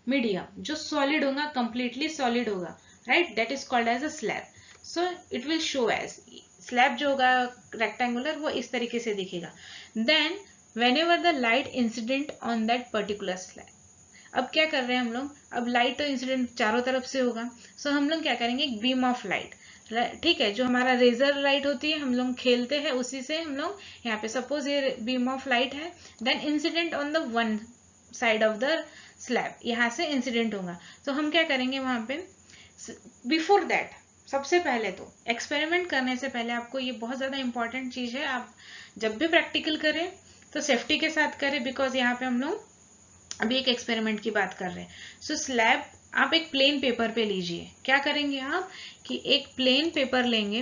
मीडियम जो सॉलिड होगा, कंप्लीटली सॉलिड होगा, right, that is called as a slab. It will show as slab जो होगा रेक्टेंगुलर, वो इस तरीके से दिखेगा। Then whenever the light incident on that particular slab, अब क्या कर रहे हैं हम लोग, अब लाइट तो इंसिडेंट चारों तरफ से होगा। हम लोग क्या करेंगे, एक बीम ऑफ लाइट, ठीक है, जो हमारा रेजर लाइट होती है, हम लोग खेलते हैं उसी से। हम लोग यहाँ पे सपोज ये बीम ऑफ लाइट है, then incident on the one side of the slab, यहाँ से इंसिडेंट होगा। हम क्या करेंगे वहां पे, बिफोर दैट, सबसे पहले तो एक्सपेरिमेंट करने से पहले आपको ये बहुत ज्यादा इंपॉर्टेंट चीज है, आप जब भी प्रैक्टिकल करें तो सेफ्टी के साथ करें, बिकॉज यहाँ पे हम लोग अभी एक एक्सपेरिमेंट की बात कर रहे हैं। स्लैब आप एक प्लेन पेपर पे लीजिए। क्या करेंगे आप कि एक प्लेन पेपर लेंगे,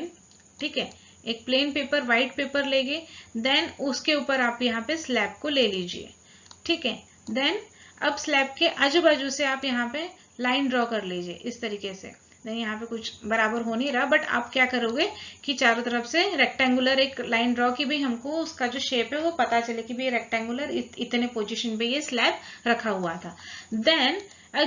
ठीक है, एक प्लेन पेपर, व्हाइट पेपर लेंगे, देन उसके ऊपर आप यहाँ पे स्लैब को ले लीजिए, ठीक है। देन अब स्लैब के आजू बाजू से आप यहाँ पे लाइन ड्रॉ कर लीजिए इस तरीके से। नहीं, यहाँ पे कुछ बराबर हो नहीं रहा, बट आप क्या करोगे कि चारों तरफ से रेक्टेंगुलर एक लाइन ड्रॉ की, भाई हमको उसका जो शेप है वो पता चले कि भाई रेक्टेंगुलर इतने पोजीशन पे ये स्लैब रखा हुआ था। देन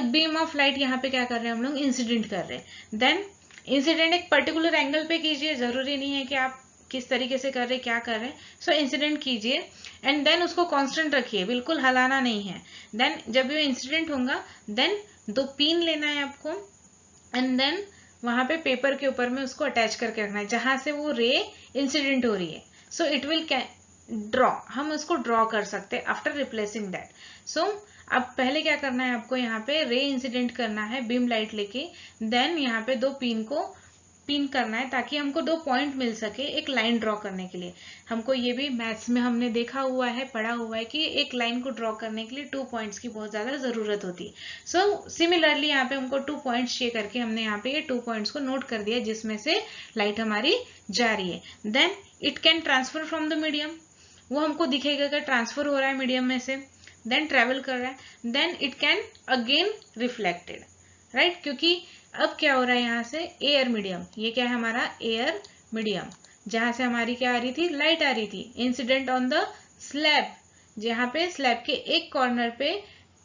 बीम ऑफ लाइट यहाँ पे क्या कर रहे हैं हम लोग, इंसिडेंट कर रहे हैं। देन इंसिडेंट एक पर्टिकुलर एंगल पे कीजिए, जरूरी नहीं है कि आप किस तरीके से कर रहे, क्या कर रहे हैं। इंसिडेंट कीजिए एंड देन उसको कांस्टेंट रखिए, बिल्कुल हलाना नहीं है। देन जब ये इंसिडेंट होगा, देन 2 पिन लेना है आपको, एंड देन वहां पे पेपर के ऊपर में उसको अटैच करके रखना है जहां से वो रे इंसिडेंट हो रही है। इट विल ड्रॉ, हम उसको ड्रॉ कर सकते हैं आफ्टर रिप्लेसिंग दैट। अब पहले क्या करना है आपको, यहाँ पे रे इंसिडेंट करना है बीम लाइट लेके, देन यहाँ पे 2 पिन को पिन करना है ताकि हमको 2 पॉइंट मिल सके एक लाइन ड्रॉ करने के लिए। हमको ये भी मैथ्स में हमने देखा हुआ है, पढ़ा हुआ है कि एक लाइन को ड्रॉ करने के लिए 2 पॉइंट्स की बहुत ज्यादा जरूरत होती है। सिमिलरली यहाँ पे हमको 2 पॉइंट्स शेयर करके हमने यहाँ पे ये 2 पॉइंट्स को नोट कर दिया जिसमें से लाइट हमारी जा रही है। Then it can transfer from the medium, वो हमको दिखेगा कि ट्रांसफर हो रहा है मीडियम में से, देन ट्रेवल कर रहा है, then it can again reflected, right, क्योंकि अब क्या हो रहा है यहाँ से एयर मीडियम, ये क्या है हमारा एयर मीडियम, जहां से हमारी क्या आ रही थी, लाइट आ रही थी, इंसिडेंट ऑन द स्लैब, जहां पे स्लैब के एक कॉर्नर पे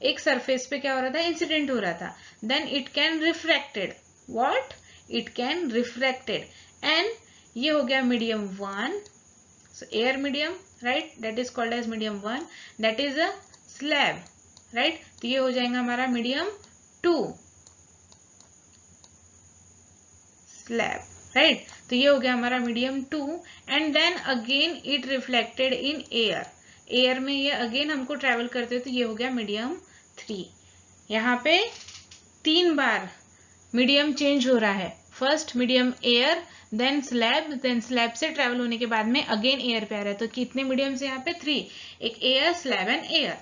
एक सरफेस पे क्या हो रहा था, इंसिडेंट हो रहा था। Then it can refracted, what, it can refracted, and ये हो गया medium 1, air medium, right, that is called as medium 1, that is a slab, right. तो ये हो जाएगा हमारा मीडियम 2 स्लैब, राइट। तो ये हो गया हमारा medium 2, and then again it reflected in air, air में ये अगेन हमको ट्रेवल करते तो ये हो गया मीडियम 3। यहाँ पे 3 बार मीडियम चेंज हो रहा है, first medium air, then slab से ट्रेवल होने के बाद में अगेन एयर पे आ रहा है। तो कितने मीडियम से यहाँ पे 3, एक एयर, स्लैब एंड एयर।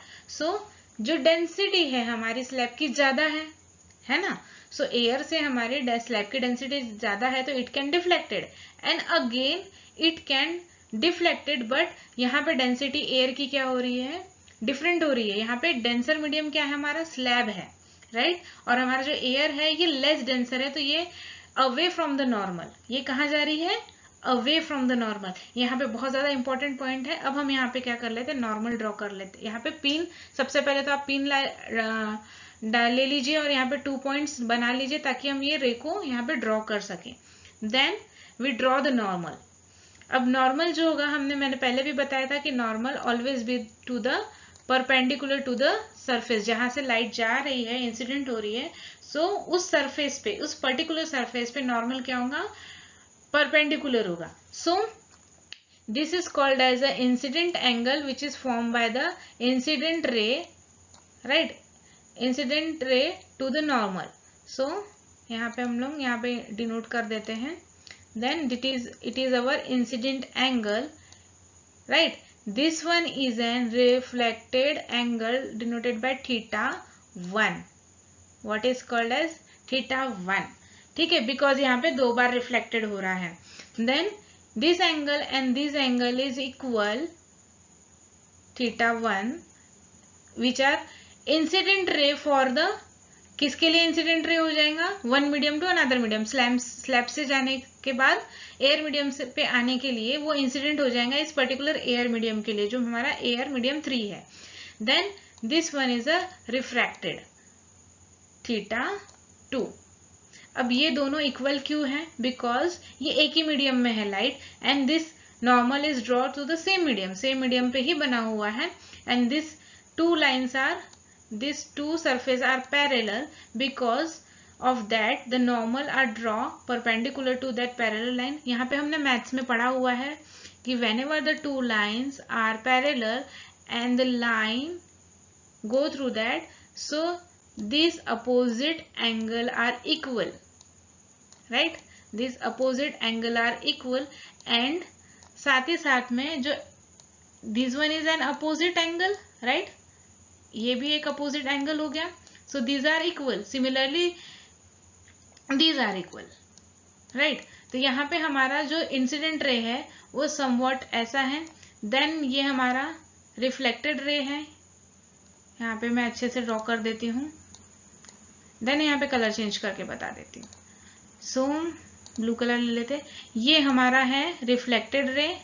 जो डेंसिटी है हमारी स्लैब की ज्यादा है ना, एयर से हमारे स्लैब की डेंसिटी ज्यादा है तो it can deflected, and again it can deflected, but यहाँ पे डेंसिटी एयर की क्या हो रही है, डिफरेंट हो रही है। यहाँ पे डेंसर मीडियम क्या है हमारा, स्लैब है, राइट, और हमारा जो एयर है ये लेस डेंसर है, तो ये अवे फ्रॉम द नॉर्मल, ये कहाँ जा रही है, अवे फ्रॉम द नॉर्मल। यहाँ पे बहुत ज्यादा इंपॉर्टेंट पॉइंट है। अब हम यहाँ पे क्या कर लेते हैं, नॉर्मल ड्रॉ कर लेते हैं। यहाँ पे पिन, सबसे पहले तो आप पिन ले लीजिए और यहाँ पे 2 पॉइंट्स बना लीजिए ताकि हम ये रे को यहाँ पे ड्रॉ कर सकें। Then we draw the normal. अब नॉर्मल जो होगा, मैंने पहले भी बताया था कि normal always be to the perpendicular to the surface, जहां से लाइट जा रही है, इंसिडेंट हो रही है, सो उस सरफेस पे, उस पर्टिकुलर सरफेस पे नॉर्मल क्या होगा, परपेंडिकुलर होगा। So this is called as a incident angle which is form by the incident ray, right, incident ray to the normal. So यहाँ पे हम लोग यहाँ पे डिनोट कर देते हैं। Then it is our incident angle, right? This one is an reflected angle denoted by theta 1. What is called as theta 1? ठीक है, because यहाँ पे 2 बार reflected हो रहा है। Then this angle and this angle is equal, theta 1, which are incident ray for the, किसके लिए incident ray हो जाएगा, one medium to another medium, slab से जाने के बाद एयर मीडियम से पे आने के लिए वो इंसिडेंट हो जाएगा इस पर्टिकुलर एयर मीडियम के लिए, जो हमारा एयर मीडियम 3 है। Then this one is a refracted, theta 2। अब ये दोनों इक्वल क्यों है, बिकॉज ये एक ही मीडियम में है light, and this normal is draw to the same medium पे ही बना हुआ है, and this two lines are, these two surfaces are parallel, because of that the normal are draw perpendicular to that parallel line। यहाँ पे हमने maths में पढ़ा हुआ है कि whenever the two lines are parallel and the line go through that, so these opposite angle are equal, right? These opposite angle are equal, and साथ ही साथ में जो this one is an opposite angle, right? ये भी एक opposite angle हो गया। So these are equal, similarly these are equal, right. तो यहाँ पे हमारा जो इंसिडेंट रे है वो समवॉट ऐसा है। देन ये हमारा रिफ्लेक्टेड रे है, यहाँ पे मैं अच्छे से ड्रॉ कर देती हूँ। देन यहाँ पे कलर चेंज करके बता देती हूँ। सो ब्लू कलर ले लेते। ये हमारा है रिफ्लेक्टेड रे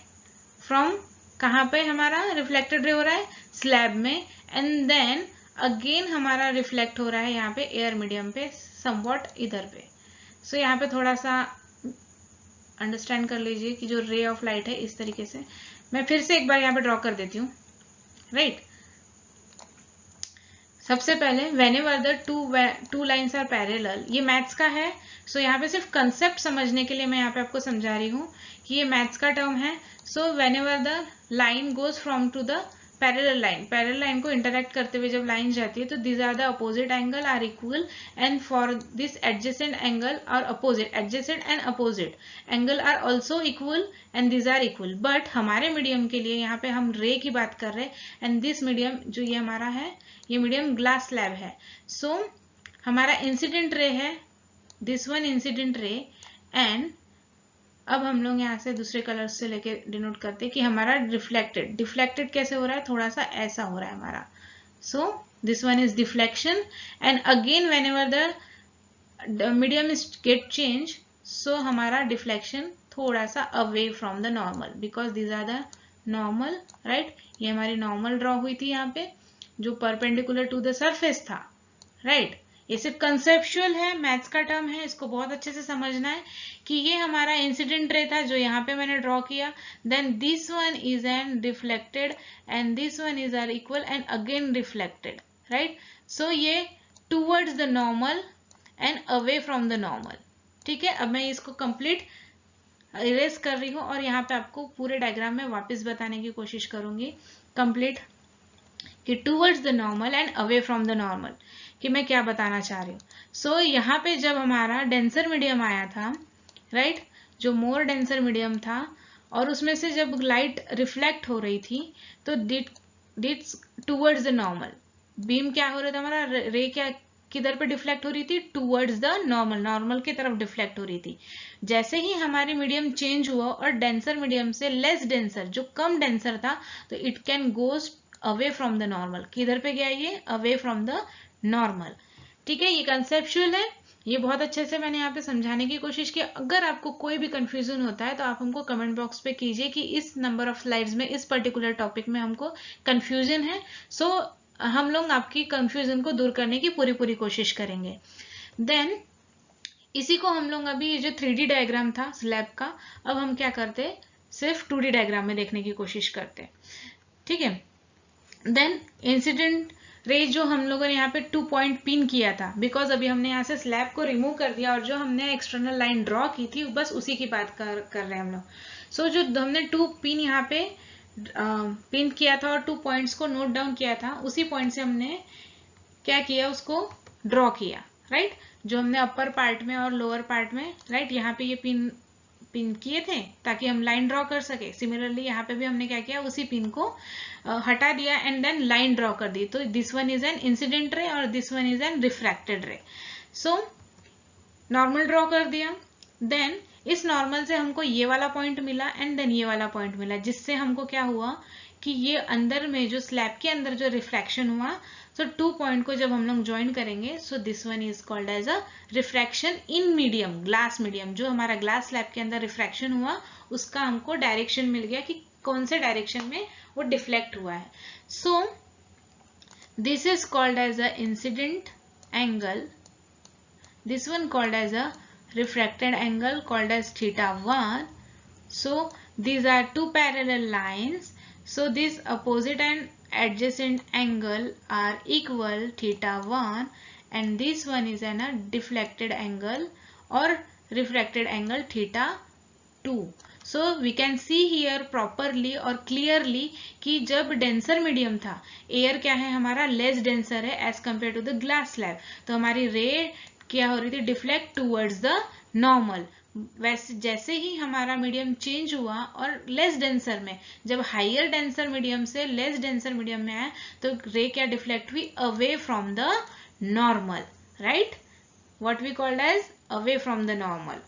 फ्रॉम, कहाँ पे हमारा रिफ्लेक्टेड रे हो रहा है, स्लैब में, एंड देन अगेन हमारा रिफ्लेक्ट हो रहा है यहाँ पे एयर मीडियम पे, समवॉट इधर पे। सो यहाँ पे थोड़ा सा अंडरस्टैंड कर लीजिए कि जो रे ऑफ लाइट है इस तरीके से, मैं फिर से एक बार यहाँ पे ड्रॉ कर देती हूँ, राइट। सबसे पहले whenever the two lines are parallel, ये मैथ्स का है। सो यहाँ पे सिर्फ कंसेप्ट समझने के लिए मैं यहाँ पे आपको समझा रही हूँ कि ये मैथ्स का टर्म है। So whenever the line goes from to the parallel line को इंटरेक्ट करते हुए जब लाइन जाती है, तो these are the opposite angle are equal, and for this adjacent angle और opposite, adjacent and opposite angle are also equal, and these are equal. But हमारे medium के लिए यहाँ पे हम रे की बात कर रहे हैं, एंड दिस मीडियम जो ये हमारा है, ये मीडियम ग्लास स्लैब है। सो हमारा इंसिडेंट रे है, this one incident ray, and अब हम लोग यहाँ से दूसरे कलर से लेके डिनोट करते हैं कि हमारा डिफ्लेक्टेड कैसे हो रहा है, थोड़ा सा ऐसा हो रहा है हमारा। So this one is deflection, and again whenever the medium is get change, so हमारा डिफ्लेक्शन थोड़ा सा away from the normal, because these are the normal, right. ये हमारी नॉर्मल ड्रॉ हुई थी यहाँ पे, जो परपेंडिकुलर टू द सरफेस था, राइट। ये सिर्फ कंसेप्चुअल है, मैथ्स का टर्म है, इसको बहुत अच्छे से समझना है कि ये हमारा इंसिडेंट रे था जो यहाँ पे मैंने ड्रॉ किया। Then this one is an deflected, and this one is are equal, and again reflected, right. So ये towards the normal and away from the normal, ठीक है। अब मैं इसको कंप्लीट इरेज कर रही हूँ और यहाँ पे आपको पूरे डायग्राम में वापस बताने की कोशिश करूंगी कंप्लीट, कि towards the normal and away from the normal, कि मैं क्या बताना चाह रही हूँ। सो यहाँ पे जब हमारा डेंसर मीडियम आया था, राइट, जो मोर डेंसर मीडियम था, और उसमें से जब लाइट रिफ्लेक्ट हो रही थी, तो डिट्स टूवर्ड्स द नॉर्मल, बीम क्या हो रहा था हमारा, रे क्या किधर पे डिफ्लेक्ट हो रही थी, टूवर्ड्स द नॉर्मल की तरफ डिफ्लेक्ट हो रही थी। जैसे ही हमारी मीडियम चेंज हुआ और डेंसर मीडियम से लेस डेंसर, जो कम डेंसर था, तो it can goes away from the normal, किधर पे गया ये, अवे फ्रॉम द नॉर्मल, ठीक है। ये कंसेप्चुअल है, ये बहुत अच्छे से मैंने यहाँ पे समझाने की कोशिश की। अगर आपको कोई भी कंफ्यूजन होता है तो आप हमको कमेंट बॉक्स पे कीजिए कि इस नंबर ऑफ स्लाइड्स में इस पर्टिकुलर टॉपिक में हमको कंफ्यूजन है। सो हम लोग आपकी कंफ्यूजन को दूर करने की पूरी कोशिश करेंगे। देन इसी को हम लोग अभी ये जो 3D डायग्राम था स्लैब का, अब हम क्या करते, सिर्फ 2D डायग्राम में देखने की कोशिश करते। ठीक है। देन इंसिडेंट रेज जो हम लोगों ने यहाँ पे 2 पॉइंट पिन किया था, बिकॉज अभी हमने यहाँ से स्लैब को रिमूव कर दिया और जो हमने एक्सटर्नल लाइन ड्रॉ की थी बस उसी की बात कर रहे हैं हम लोग। सो जो हमने 2 पिन यहाँ पे पिन किया था और 2 पॉइंट्स को नोट डाउन किया था, उसी पॉइंट से हमने क्या किया, उसको ड्रॉ किया, राइट। जो हमने अपर पार्ट में और लोअर पार्ट में, राइट, यहाँ पे ये पिन किए थे ताकि हम लाइन ड्रॉ कर सके। सिमिलरली यहाँ पे भी हमने क्या किया, उसी पिन को हटा दिया एंड देन लाइन ड्रॉ कर दी। तो this one is an incident ray और this one is an refracted ray. So normal draw कर दिया। देन इस नॉर्मल से हमको ये वाला पॉइंट मिला एंड देन ये वाला पॉइंट मिला, जिससे हमको क्या हुआ कि ये अंदर में जो स्लैब के अंदर जो रिफ्रैक्शन हुआ, सो 2 पॉइंट को जब हम लोग ज्वाइन करेंगे, so this one is called as a refraction in medium, glass medium. जो हमारा ग्लास स्लैब के अंदर रिफ्रैक्शन हुआ उसका हमको डायरेक्शन मिल गया कि कौन से डायरेक्शन में वो डिफ्लेक्ट हुआ है। So this is called as a incident angle, this one called as a refracted angle called as theta 1. So these are two parallel lines, so this opposite and adjacent angle are equal theta 1 and this one is an a deflected angle or refracted angle theta 2. So we can see here properly और clearly कि जब denser medium था, air क्या है हमारा, less denser है as compare to the glass slab, तो हमारी रे क्या हो रही थी, डिफ्लेक्ट टूवर्ड्स द नॉर्मल। वैसे जैसे ही हमारा मीडियम चेंज हुआ और लेस डेंसर में, जब हाइयर डेंसर मीडियम से लेस डेंसर मीडियम में आया तो रे क्या डिफ्लेक्ट हुई, away from the normal, right, what we called as away from the normal.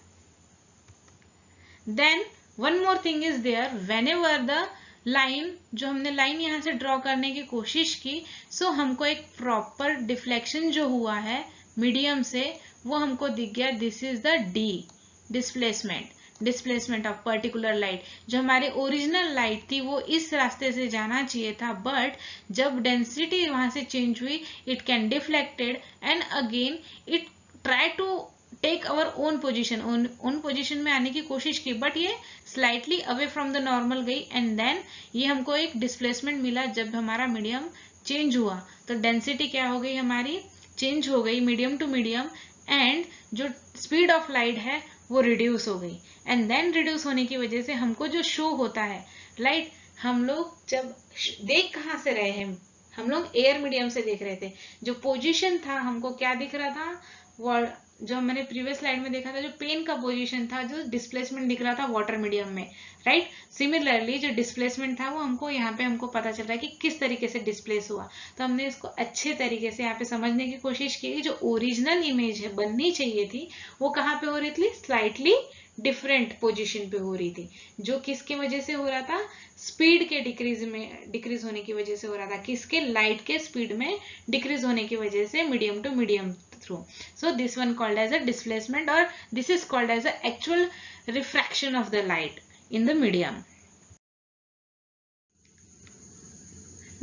Then one more thing is there, whenever the line, जो हमने लाइन यहाँ से ड्रॉ करने की कोशिश की, सो हमको एक प्रॉपर डिफ्लेक्शन जो हुआ है मीडियम से वो हमको दिख गया, this is the D, displacement of particular light. जो हमारी ओरिजिनल लाइट थी वो इस रास्ते से जाना चाहिए था, बट जब डेंसिटी वहां से चेंज हुई, it can deflected and again it try to take our own position, own position में आने की कोशिश की, बट ये slightly away from the normal गई एंड देन ये हमको एक डिस्प्लेसमेंट मिला। जब हमारा मीडियम चेंज हुआ तो डेंसिटी क्या हो गई, हमारी चेंज हो गई मीडियम टू मीडियम एंड जो स्पीड ऑफ लाइट है वो रिड्यूस हो गई एंड देन रिड्यूस होने की वजह से हमको जो शो होता है, राइट, हम लोग जब देख कहाँ से रहे हैं, हम लोग एयर मीडियम से देख रहे थे, जो पोजीशन था हमको क्या दिख रहा था, वो जो मैंने प्रीवियस स्लाइड में देखा था, जो पेन का पोजीशन था, जो डिस्प्लेसमेंट दिख रहा था वाटर मीडियम में, राइट। सिमिलरली जो डिस्प्लेसमेंट था वो हमको यहाँ पे हमको पता चल रहा है कि किस तरीके से डिस्प्लेस हुआ। तो हमने इसको अच्छे तरीके से यहाँ पे समझने की कोशिश की। जो ओरिजिनल इमेज है बननी चाहिए थी वो कहाँ पे हो रही थी, स्लाइटली डिफरेंट पोजीशन पे हो रही थी, जो किसकी वजह से हो रहा था, स्पीड के डिक्रीज होने की वजह से हो रहा था, किसके, लाइट के स्पीड में डिक्रीज होने की वजह से, medium to medium through. So this one called as a displacement or this is called as a actual refraction of the light in the medium.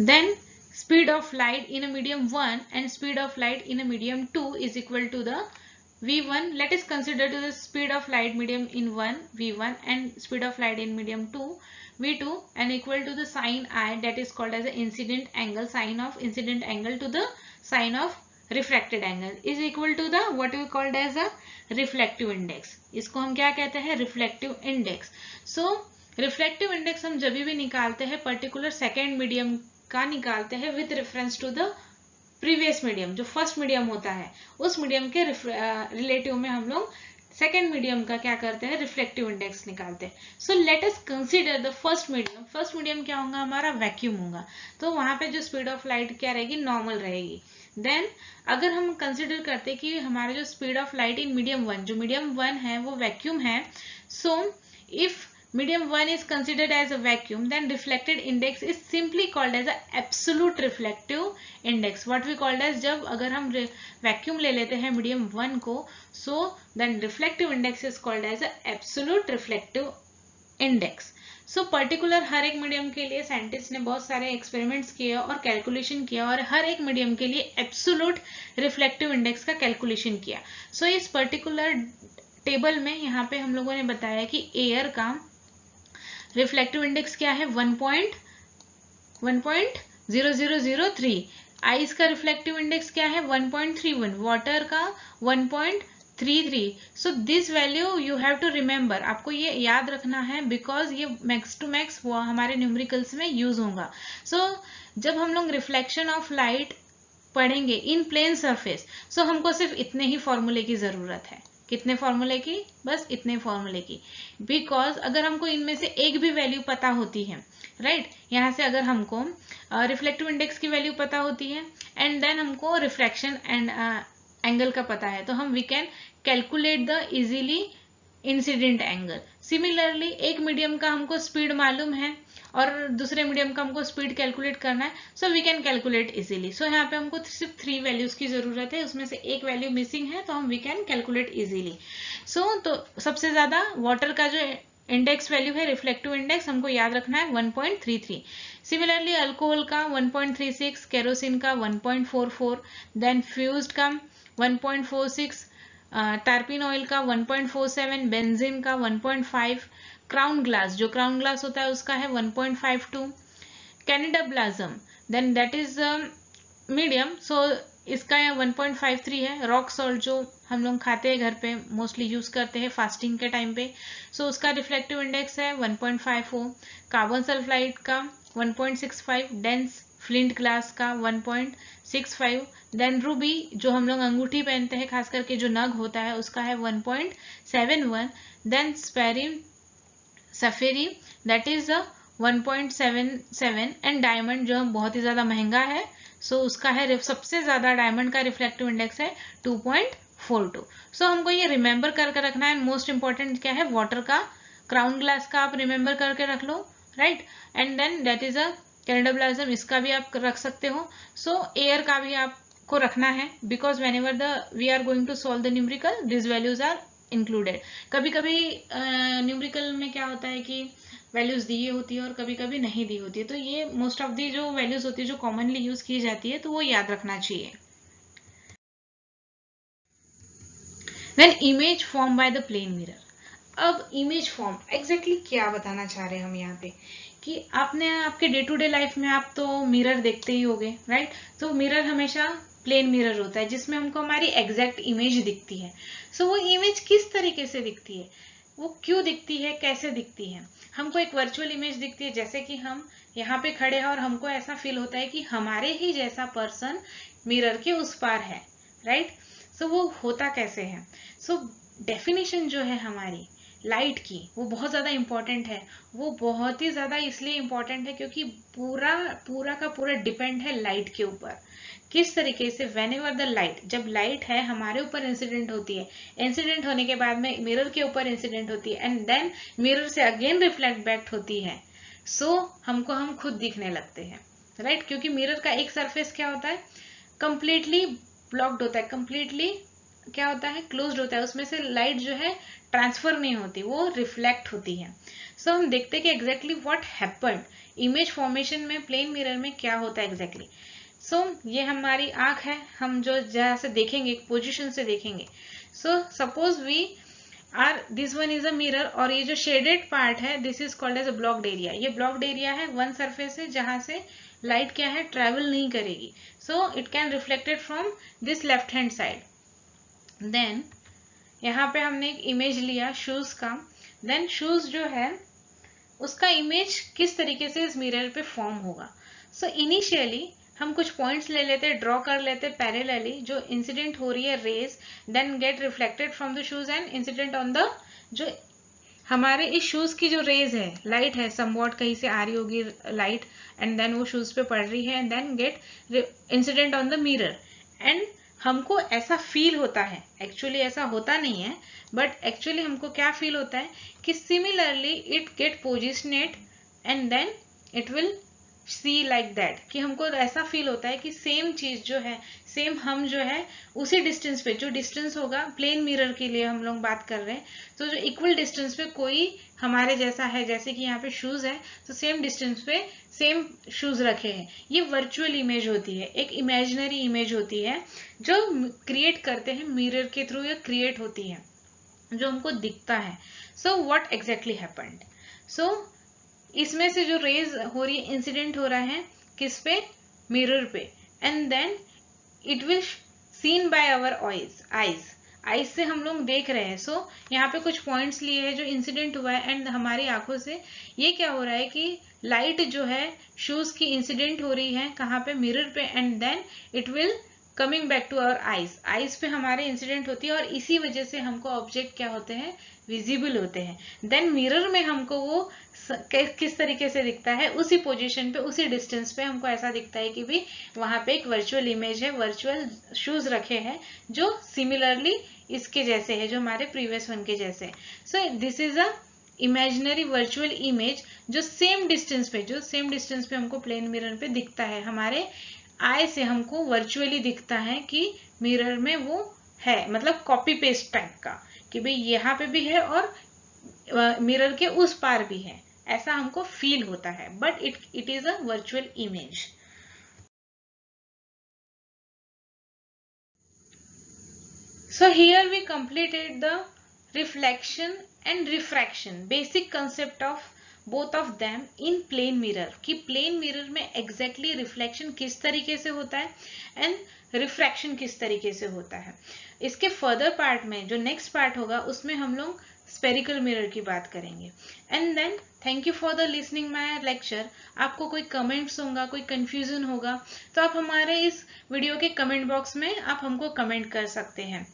Then speed of light in a medium 1 and speed of light in a medium 2 is equal to the V1. Let us consider to the speed of light medium in 1 V1 and speed of light in medium 2 V2 and equal to the sine I, that is called as the incident angle, sine of incident angle to the sine of refracted angle is equal to the what we called as a reflective index. इसको हम क्या कहते हैं, reflective index. So reflective index हम जब भी निकालते हैं पर्टिकुलर सेकेंड मीडियम का निकालते हैं with reference to the previous medium. जो फर्स्ट मीडियम होता है उस मीडियम के रिलेटिव में हम लोग सेकेंड मीडियम का क्या करते हैं, रिफ्लेक्टिव इंडेक्स निकालते हैं। सो let us consider the first medium. First medium क्या होगा, हमारा वैक्यूम होगा, तो वहां पे जो स्पीड ऑफ लाइट क्या रहेगी, नॉर्मल रहेगी। देन अगर हम कंसिडर करते कि हमारा जो speed of light in medium 1, जो मीडियम 1 है वो वैक्यूम है, so if medium 1 is considered as a vacuum, then reflected index is simply called as a absolute reflective index. What we called as, जब अगर हम vacuum ले लेते हैं medium 1 को, so then reflective index is called as a absolute reflective index. So particular हर एक medium के लिए साइंटिस्ट ने बहुत सारे एक्सपेरिमेंट्स किए और कैलकुलेशन किया और हर एक मीडियम के लिए एब्सोल्यूट रिफ्लेक्टिव इंडेक्स का कैलकुलेशन किया. सो इस पर्टिकुलर टेबल में यहाँ पे हम लोगों ने बताया कि एयर का रिफ्लेक्टिव इंडेक्स क्या है, 1.0003. आइस का रिफ्लेक्टिव इंडेक्स क्या है, 1.31. वाटर का 1.33. So this value you have to remember, आपको ये याद रखना है बिकॉज ये मैक्स टू मैक्स वो हमारे न्यूमेरिकल्स में यूज होगा. सो जब हम लोग रिफ्लेक्शन ऑफ लाइट पढ़ेंगे इन प्लेन सरफेस, सो हमको सिर्फ इतने ही फॉर्मूले की जरूरत है. कितने फॉर्मूले की, बस इतने फॉर्मूले की. बिकॉज अगर हमको इनमें से एक भी वैल्यू पता होती है, राइट, यहाँ से अगर हमको रिफ्लेक्टिव इंडेक्स की वैल्यू पता होती है एंड देन हमको रिफ्रैक्शन एंड एंगल का पता है, तो हम we can calculate the easily incident angle. Similarly एक मीडियम का हमको स्पीड मालूम है और दूसरे मीडियम का हमको स्पीड कैलकुलेट करना है, so we can calculate easily. So यहाँ पे हमको सिर्फ 3 वैल्यूज की जरूरत है, उसमें से एक वैल्यू मिसिंग है तो हम वी कैन कैलकुलेट इजीली. सो तो सबसे ज्यादा वाटर का जो इंडेक्स वैल्यू है, रिफ्लेक्टिव इंडेक्स, हमको याद रखना है 1.33. सिमिलरली अल्कोहल का 1.36, केरोसिन का 1.44, देन फ्यूज्ड का 1.46, टार्पिन ऑयल का 1.47, बेंजीन का 1.5, क्राउन ग्लास, जो क्राउन ग्लास होता है उसका है 1.52, कैनिडाब्लाज्म देन दैट इज मीडियम, सो इसका यहाँ 1.53 है. रॉक सॉल्ट जो हम लोग खाते हैं घर पे, मोस्टली यूज करते हैं फास्टिंग के टाइम पे, सो उसका रिफ्लेक्टिव इंडेक्स है 1.54. कार्बन सल्फाइड का 1.65, डेंस फ्लिंट ग्लास का 1.65, देन रूबी जो हम लोग अंगूठी पहनते हैं खास करके जो नग होता है उसका है 1.71, then sapphire that is 1.77 and diamond जो बहुत ही ज्यादा महंगा है, सो उसका है सबसे ज्यादा डायमंड का रिफ्लेक्टिव इंडेक्स है 2.42. सो हमको ये रिमेंबर करके रखना है. मोस्ट इंपॉर्टेंट क्या है, वाटर का, क्राउन ग्लास का आप रिमेंबर करके रख लो, right, and then that is a Canada balsam, इसका भी आप रख सकते हो. सो एयर का भी आपको रखना है because whenever we are going to solve the numerical this values are included. कभी कभी न्यूमेरिकल में क्या होता है कि वैल्यूज दी होती है और कभी कभी नहीं दी होती है, तो ये मोस्ट ऑफ दी जो वैल्यूज होती है जो कॉमनली यूज की जाती है तो वो याद रखना चाहिए. Then image form by the plane mirror. अब इमेज फॉर्म एग्जैक्टली क्या बताना चाह रहे हैं हम यहाँ पे, कि आपने आपके डे टू डे लाइफ में आप तो मिरर देखते ही होंगे, राइट. तो मिरर हमेशा प्लेन मिरर होता है जिसमें हमको हमारी एग्जैक्ट इमेज दिखती है. सो वो इमेज किस तरीके से दिखती है, वो क्यों दिखती है, कैसे दिखती है. हमको एक वर्चुअल इमेज दिखती है, जैसे कि हम यहाँ पे खड़े हैं और हमको ऐसा फील होता है कि हमारे ही जैसा पर्सन मिरर के उस पार है, राइट. सो वो होता कैसे है. सो डेफिनेशन जो है हमारी लाइट की वो बहुत ज्यादा इंपॉर्टेंट है. वो बहुत ही ज्यादा इसलिए इंपॉर्टेंट है क्योंकि पूरा का पूरा डिपेंड है लाइट के ऊपर. किस तरीके से, वेन एवर द लाइट, जब लाइट है हमारे ऊपर इंसिडेंट होती है, इंसिडेंट होने के बाद में मिरर के ऊपर इंसिडेंट होती है एंड देन मिरर से अगेन रिफ्लेक्ट बैक होती है, सो हमको हम खुद दिखने लगते हैं, राइट. क्योंकि मिरर का एक सरफेस क्या होता है, कंप्लीटली ब्लॉक्ड होता है, कंप्लीटली क्या होता है, क्लोज्ड होता है, उसमें से लाइट जो है ट्रांसफर नहीं होती, वो रिफ्लेक्ट होती है. सो हम देखते हैं कि exactly what happened image formation में प्लेन मिरर में क्या होता है एग्जैक्टली. सो ये हमारी आंख है, हम जो जहाँ से देखेंगे एक पोजिशन से देखेंगे. So suppose we are, this one is a mirror और ये जो शेडेड पार्ट है this is called as a blocked area. ये ब्लॉक्ड एरिया है, वन सरफेस है जहां से लाइट क्या है ट्रेवल नहीं करेगी. So it can reflected from this left hand side. Then यहाँ पे हमने एक इमेज लिया शूज का. देन शूज जो है उसका इमेज किस तरीके से इस मिरर पे फॉर्म होगा. सो इनिशियली हम कुछ पॉइंट्स ले लेते, ड्रॉ कर लेते पैरेलली, जो इंसिडेंट हो रही है rays then get reflected from the shoes and incident on the, जो हमारे इस शूज की जो रेज है, लाइट है, समवॉट कहीं से आ रही होगी लाइट एंड देन वो शूज पे पड़ रही है and then get incident on the mirror and हमको ऐसा फील होता है, एक्चुअली ऐसा होता नहीं है, बट एक्चुअली हमको क्या फील होता है कि similarly it get positioned and then it will see like that, कि हमको ऐसा फील होता है कि सेम चीज जो है, सेम हम जो है उसी डिस्टेंस पे, जो डिस्टेंस होगा प्लेन मिरर के लिए हम लोग बात कर रहे हैं, तो जो इक्वल डिस्टेंस पे कोई हमारे जैसा है, जैसे कि यहाँ पे शूज है तो सेम डिस्टेंस पे सेम शूज रखे हैं। ये वर्चुअल इमेज होती है, एक इमेजिनरी इमेज होती है जो क्रिएट करते हैं मिरर के थ्रू, या क्रिएट होती है जो हमको दिखता है। सो व्हाट एग्जैक्टली हैपेंड, सो इसमें से जो रेज हो रही है, इंसिडेंट हो रहा है किस पे, मिरर पे, and then it will seen by our eyes, eyes से हम लोग देख रहे हैं। सो यहाँ पे कुछ पॉइंट्स लिए हैं जो इंसिडेंट हुआ है, एंड हमारी आंखों से ये क्या हो रहा है कि लाइट जो है शूज की इंसिडेंट हो रही है कहाँ पे, मिरर पे, and then it will coming back to our eyes, eyes पे हमारे इंसिडेंट होती है, और इसी वजह से हमको ऑब्जेक्ट क्या होते हैं, विजिबल होते हैं। देन मिरर में हमको वो किस तरीके से दिखता है, उसी पोजीशन पे, उसी डिस्टेंस पे हमको ऐसा दिखता है कि भी वहां पे एक वर्चुअल इमेज है, वर्चुअल शूज रखे हैं जो सिमिलरली इसके जैसे है, जो हमारे प्रीवियस वन के जैसे। सो this is a imaginary virtual image जो सेम डिस्टेंस पे, जो सेम डिस्टेंस पे हमको प्लेन मिरर पे दिखता है, हमारे आई से हमको वर्चुअली दिखता है कि मिरर में वो है, मतलब कॉपी पेस्ट टाइप का, कि भाई यहाँ पे भी है और मिरर के उस पार भी है, ऐसा हमको फील होता है, but it is a virtual image. So here we completed the reflection and refraction, basic concept of both of them in plane mirror, कि plane mirror में exactly reflection किस तरीके से होता है and refraction किस तरीके से होता है। इसके further part में जो next part होगा उसमें हम लोग स्पेरिकल मिरर की बात करेंगे। And then thank you for the listening my lecture. आपको कोई कमेंट्स होगा, कोई कंफ्यूजन होगा, तो आप हमारे इस वीडियो के कमेंट बॉक्स में आप हमको कमेंट कर सकते हैं।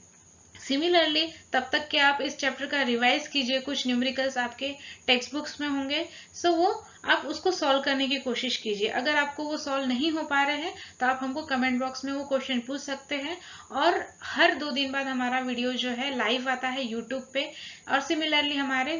सिमिलरली तब तक के आप इस चैप्टर का रिवाइज कीजिए, कुछ न्यूमेरिकल्स आपके टेक्स्ट बुक्स में होंगे, सो वो आप उसको सॉल्व करने की कोशिश कीजिए। अगर आपको वो सॉल्व नहीं हो पा रहे हैं तो आप हमको कमेंट बॉक्स में वो क्वेश्चन पूछ सकते हैं। और हर 2 दिन बाद हमारा वीडियो जो है लाइव आता है यूट्यूब पे, और सिमिलरली हमारे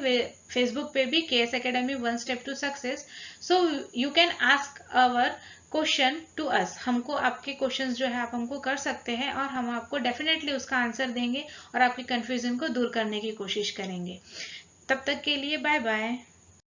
फेसबुक पे भी KS Academy 1 Step to Success। So you can ask our question to us, हमको आपके क्वेश्चंस जो है आप हमको कर सकते हैं, और हम आपको डेफिनेटली उसका आंसर देंगे और आपकी कंफ्यूजन को दूर करने की कोशिश करेंगे। तब तक के लिए बाय बाय।